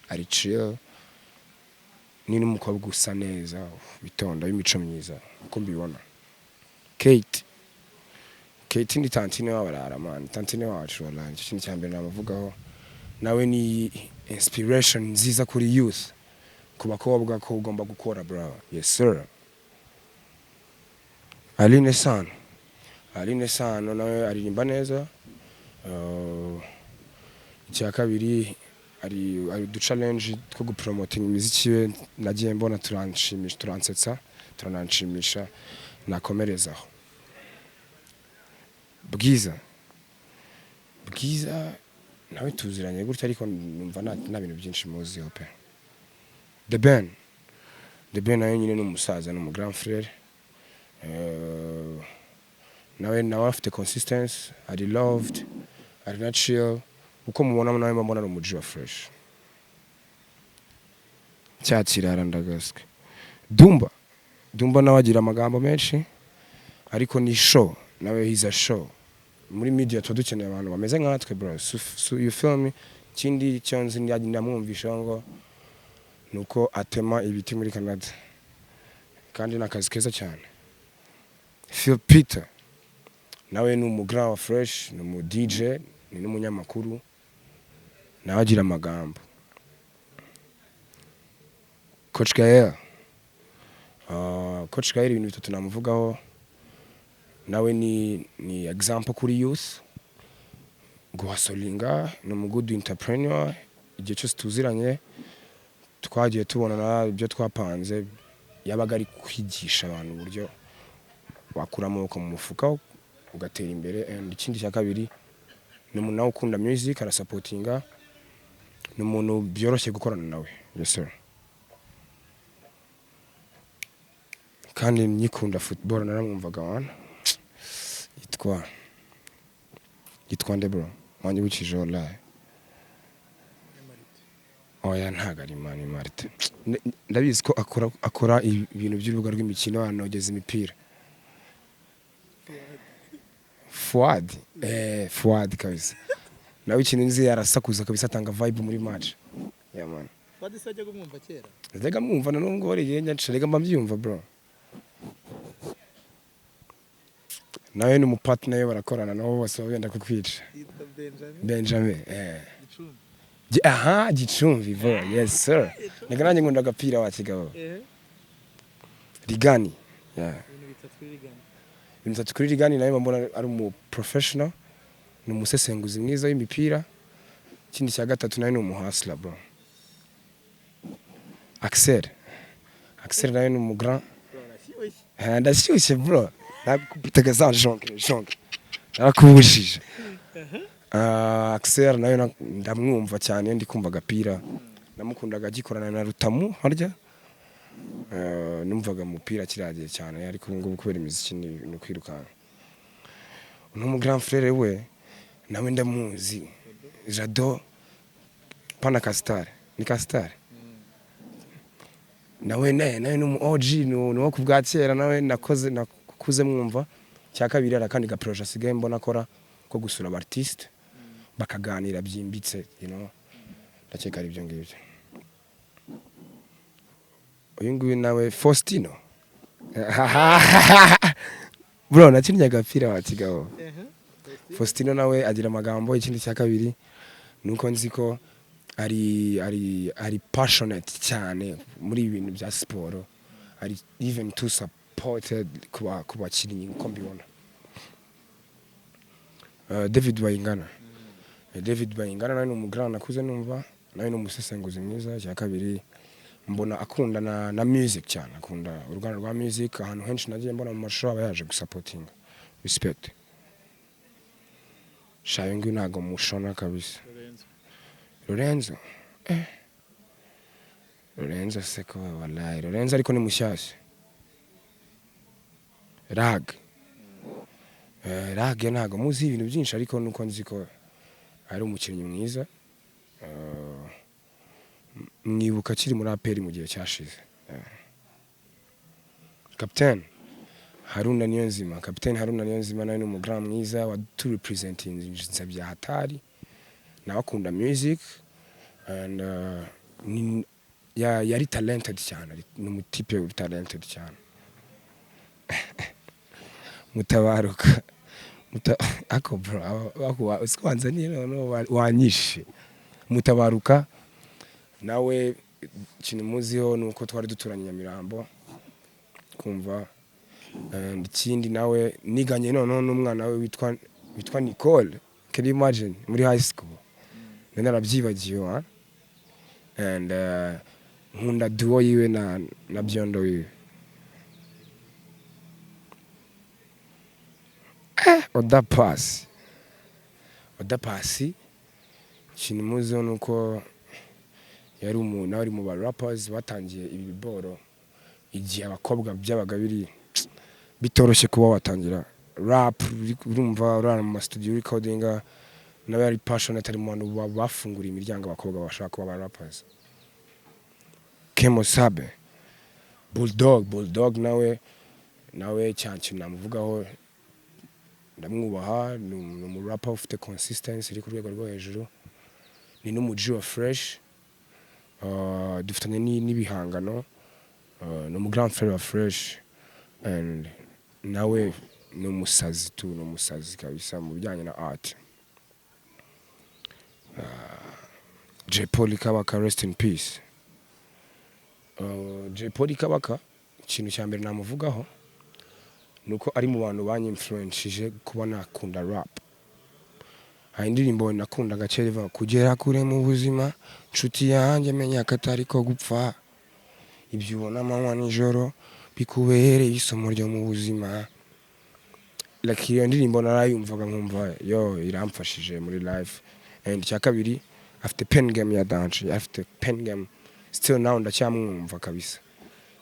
ari chill ni n'umukobwa usa neza bitonda y'imico myiza uko mbibona. Kate ni tantine w'abarara man tantine wacu wallahi ikindi cyambere namuvugaho nawe ni inspiration nziza kuri youth ku bakobwa ko ugomba gukora bro. Yes sir. Aline Sano nawe aririmba neza. Icya kabiri ari du challenge two gupromoting imiziki we nagiye mbona turansetsa turananshimisha nakomerezaho. Bwiza Bwiza nawe tuziranye gutya ariko numva nta bintu byinshi muziho pe. The Ben nawe nyine n'umusaza no mu grand frère. Nawe afite consistency, ari loved, ari natural. Uko mubona nawe mbona umuji wa fresh. Cyakirara ndagaske. Dumba nawe agira amagambo menshi ariko ni show, nawe he's a show. Muri media dukeneye abantu bameze nkatwe bro. So you feel me? Kindi cyonzi ndamwumvisha ngo nuko atema ibiti muri Canada. Kandi nakazi keza cyane. Phil Peter nawe ni umugra wa fresh, ni umu DJ, ni n'umunyamakuru. Nawe agira amagambo. Coach Gael ibintu bitatu namuvugaho. Nawe ni example kuri youth. Guhasolinga ni umu good entrepreneur. Igihe cyose tuziranye twagiye tubona ibyo twapanze yabaga ari kwigisha abantu uburyo wakura amaboko mu mufuka ugatera imbere. And ikindi cya kabiri ni umuntu nawe ukunda music, arasupportinga, ni umuntu byoroshye gukorana nawe. Yes sir. Kandi nyikunda football naramwumvaga wana yitwa nde bro wanjye wicije online. Oya ntago ari Mani Martin. Ndabizi ko akora ibintu by'urubuga rw'imikino anogeza imipira. Fuad kabisa. Nawe ikintu nzi yarasakuza kabisa, atanga vibe muri match. Yeah man. Fuad sajya kumwumva kera. Ndaga mwumva na nubwo ari yenya nshirega mbabyumva bro. Nawe ni umupartner barakorana nabo bose bagenda kukwica. Benjamin. Gicumbi bro. Yes sir. Naga nanjye ngunda agapira wa kigabo. Rigani. Yeah. Ibintu kuri Rigani nawe mbona ari umu professional, ni umusesenguzi mwiza w'imipira. Ikindi cya gatatu nawe ni umuhasla bro. Axel nawe ni umugrand. Ndashyushye bro. Nakubitaga za jonke. Narakubujije. Axel nawe ndamwumva cyane, ndi kumva agapira. Namukundaga agikorana na Rutamu harya. Numvaga umupira kiragiye cyane ariko ngo kubera imiziki no kwirukana. Uno grand frère we nawe ndamuzi. Jado pana Castar. Ni Castar. Nawe ni OG no kubwakera nawe nakuze mwumva. Cya kabiri ara kandi ga projet asigaye mbona akora ko gusura abartiste bakaganira byimbitse, you know. Ndakeka ari byo ngibyo. Uyu nguyu nawe Faustino. Bro nakinnye agapira wa kigabo. Faustino nawe agira amagambo. Ikindi cya kabiri nuko nzi ko ari passionate cyane muri ibintu bya siporo, ari even too supported kuba kinnyi uko mbibona. David Bayingana nawe ni umugrand nakuze numva, nawe ni umusesenguzi mwiza. Cya kabiri mbona akunda na music cyane, akunda uruganda rwa music. Ahantu henshi nagiye mbona mu mashusho aba yaje gusupportinga. Respect. Shayungu ntago mushona kabisa. Lorenzo seko wallahi. Lorenzo ariko ni mushyashya. Rag ntago muzi ibintu byinshi ariko nuko nzi ko ari umukinnyi mwiza. Mwibuka kiri muri aperi mu gihe cyashize. Captain Haruna Niyonzima nawe ni umugrand mwiza wa to representing insabya hatari. Nawe akunda music and yari talented cyane, ni umutipe uri talented cyane. Mutabaruka ako bro uskwanzaniye no wanyishe. Mutabaruka nawe ikintu muziho nuko twari duturanye Nyamirambo kumva. Ikindi nawe niganye n'umwana we witwa Nicole. Can you imagine muri high school? Narabyibagiwe and nkunda duo yiwe na Byondo yiwe. Oda Pass Odapasi ikintu muzo nuko yari umuntu ari mu ba rappers batangiye ibiboro igihe abakobwa byabaga biri bitoroshye kuba watangira rap urumva urana mu studio recording nawe ari passionate ari mu bantu bafungura imiryango abakobwa bashaka kuba ba rappers. Kemo Sabe Bulldog nawe cyanci namuvugaho ndamwubaha ni mu rapper ufite consistency iri ku rwego rwo hejuru ni n'umuji wa fresh dufitanye n'ibihangano no mu grand frère wa fresh and nawe ni umusazi kabisa mu bijyanye na art. J Paul Kabaka rest in peace. J Paul Kabaka ikintu cya mbere namuvugaho nuko ari mu bantu banyinfluenceje kuba nakunda rap. Hari indirimbo nakunda gacereva kugera kure mu buzima nshuti yanjye menya katari ko gupfa ibyo ubona amanywa nijoro bikubereye isomo ryo mu buzima. Like iyo ndirimbo narayumvaga nkumva yo iramfashije muri life. And cya kabiri afite pen game ya dance afite pen game still now ndacyamwumva kabisa.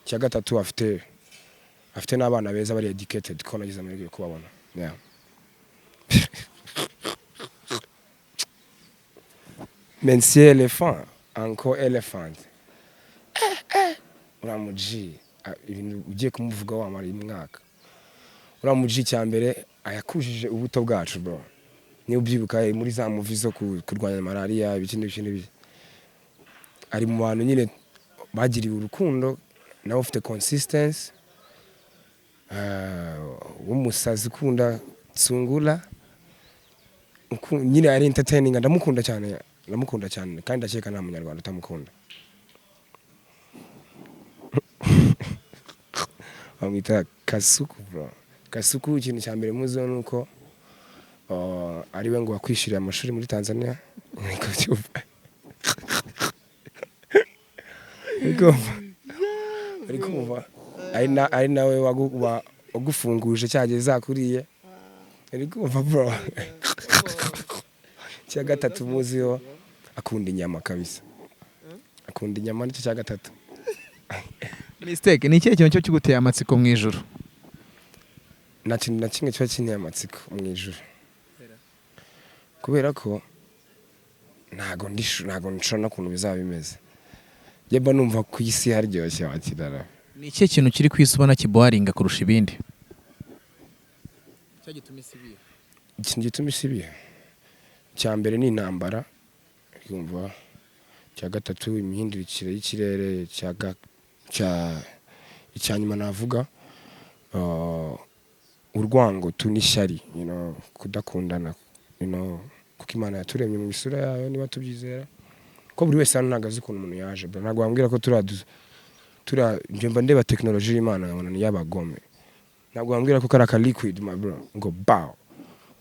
Cya gatatu afite n'abana beza bari educated ko nagize amahirwe kubabona. Yeah. Monsieur Elephant, encore Elephant. Uramuji ibintu ugiye kumuvuga wamara imwaka. Uramuji cyambere ayakujije ubuto bwacu bro. Ni ubyibuka muri za movie zo kurwanya malaria ibikindi ari mu bantu nyine bagiriwe urukundo nawe ufite consistency umusazi ukunda tsungula nyine ari entertaining ndamukunda cyane kandi ndakeka nta munyarwanda utamukunda. Bamwita Kasuku bro. Kasuku ikintu cya mbere muzo nuko ari we ngo wakwishirira amashuri muri Tanzania niko cyumva. Ariko umva ari nawe wagufunguje cyageze akuriye. Ariko umva bro. Cya gatatu muziho akunda inyama kabisa. Akunda inyama nicyo cya gatatu. Mistaek ni ikihe kintu cyo kiguteye amatsiko mu ijuru? Na kimwe cyo kineye amatsiko mu ijuru. Kubera ko ntago nshona kuntu bizaba bimeze. Yeba numva ku isi haryoshye wakidara. Ni ikihe kintu kiri kwisubana kiboharinga kurusha ibindi? Cyagituma isibiye. Ikintu gituma isibiye. Cya mbere ni intambara. Yumva cya gatatu imihindurikire y'ikirere icyanyuma navuga urwango tunishyari kudakundana kuko Imana yaturemye mu isura yayo niba tubyizera ko buri wese hano nagaze ukuntu umuntu yaje bro. Ntabwo wambwira ko njye mba ndeba technology y'Imana nkabona ni y'abagome. Ntabwo wambwira ko karaka liquid my bro ngo bow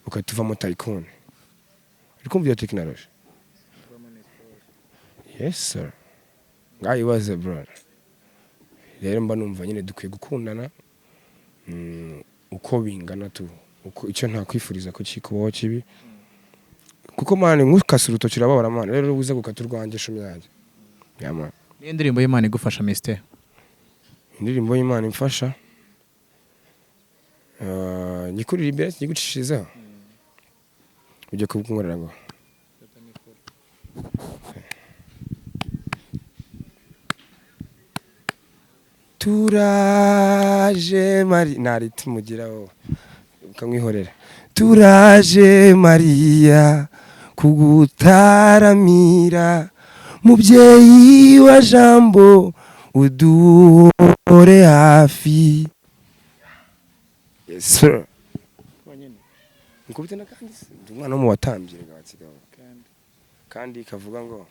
ukatuvamo taikun. Uri kumva iyo technology? Yes sir. Ngayi waze bro. Rero mba numva nyine dukwiye gukundana uko bingana tu uko icyo nta kwifuriza ko kikubaho kibi kuko mane nkukasura urutoki urababara mane rero uza gukaturwange shumi yanjye. Yama ni indirimbo y'Imana igufasha Mistaek? Indirimbo y'Imana imfasha nyikurira imbere kigucishiriza ujye kubwongorera ngo turaje Mari nari tumugiraho ukamwihorera. Turaje Maria kugutaramira mubyeyi wa jambo uduhore hafi. Yes sir. Nkubite nakandi umwana wo mu watambye gatsigaho kandi kavuga ngo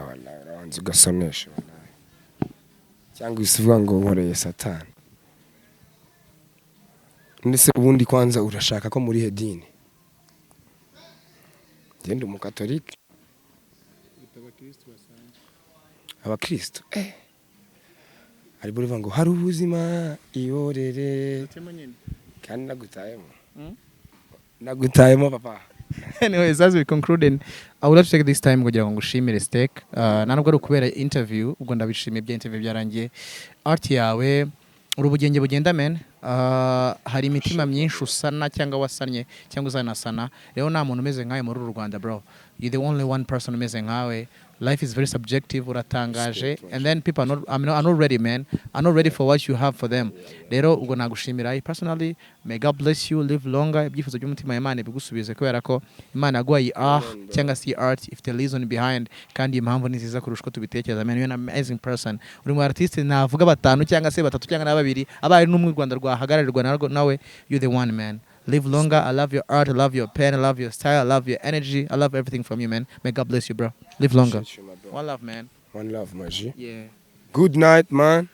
wallahi rawanze ugasonesha wallahi cyangwa isivuga ngo nkoreye Satani. Ndetse ubundi kwanza urashaka ko muri hedini genda umukatolika abakristo ari buriva ngo hari ubuzima iyorere kandi nagutayemo nagutayemo papa. Anyways, as we concluding, I would like to take this time kugira ngo ngushimire Mistaek. Ntabwo ari ukubera interview, ubwo ndabishimiye bya interview byarangiye. Art yawe urubugenge bugenda men. Hari imitima myinshi usana cyangwa wasanye cyangwa uzanasana. Rero nta muntu umeze nkawe muri uru Rwanda bro. You're the only one person umeze nkawe. Life is very subjective, uratangaje, and then people are not ready, man. Are not ready for what you have for them. Rero ubwo nagushimira personally. May God bless you, live longer. Ibyifuzo by'umutima Imana bigusubize kubera ko Imana yaguhaye cyangwa si art if the reason behind kandi impamvu ni nziza kurusha uko tubitekereza. Man, you're an amazing person. Uri mu artist navuga batanu cyangwa se batatu cyangwa na babiri abaye n'umwe u Rwanda rwahagararirwa nawe. You're the one, man. Live longer. I love your art. I love your pen. I love your style. I love your energy. I love everything from you, man. May God bless you, bro. Live longer. You, One love, man. One love, my G. Yeah. Good night, man.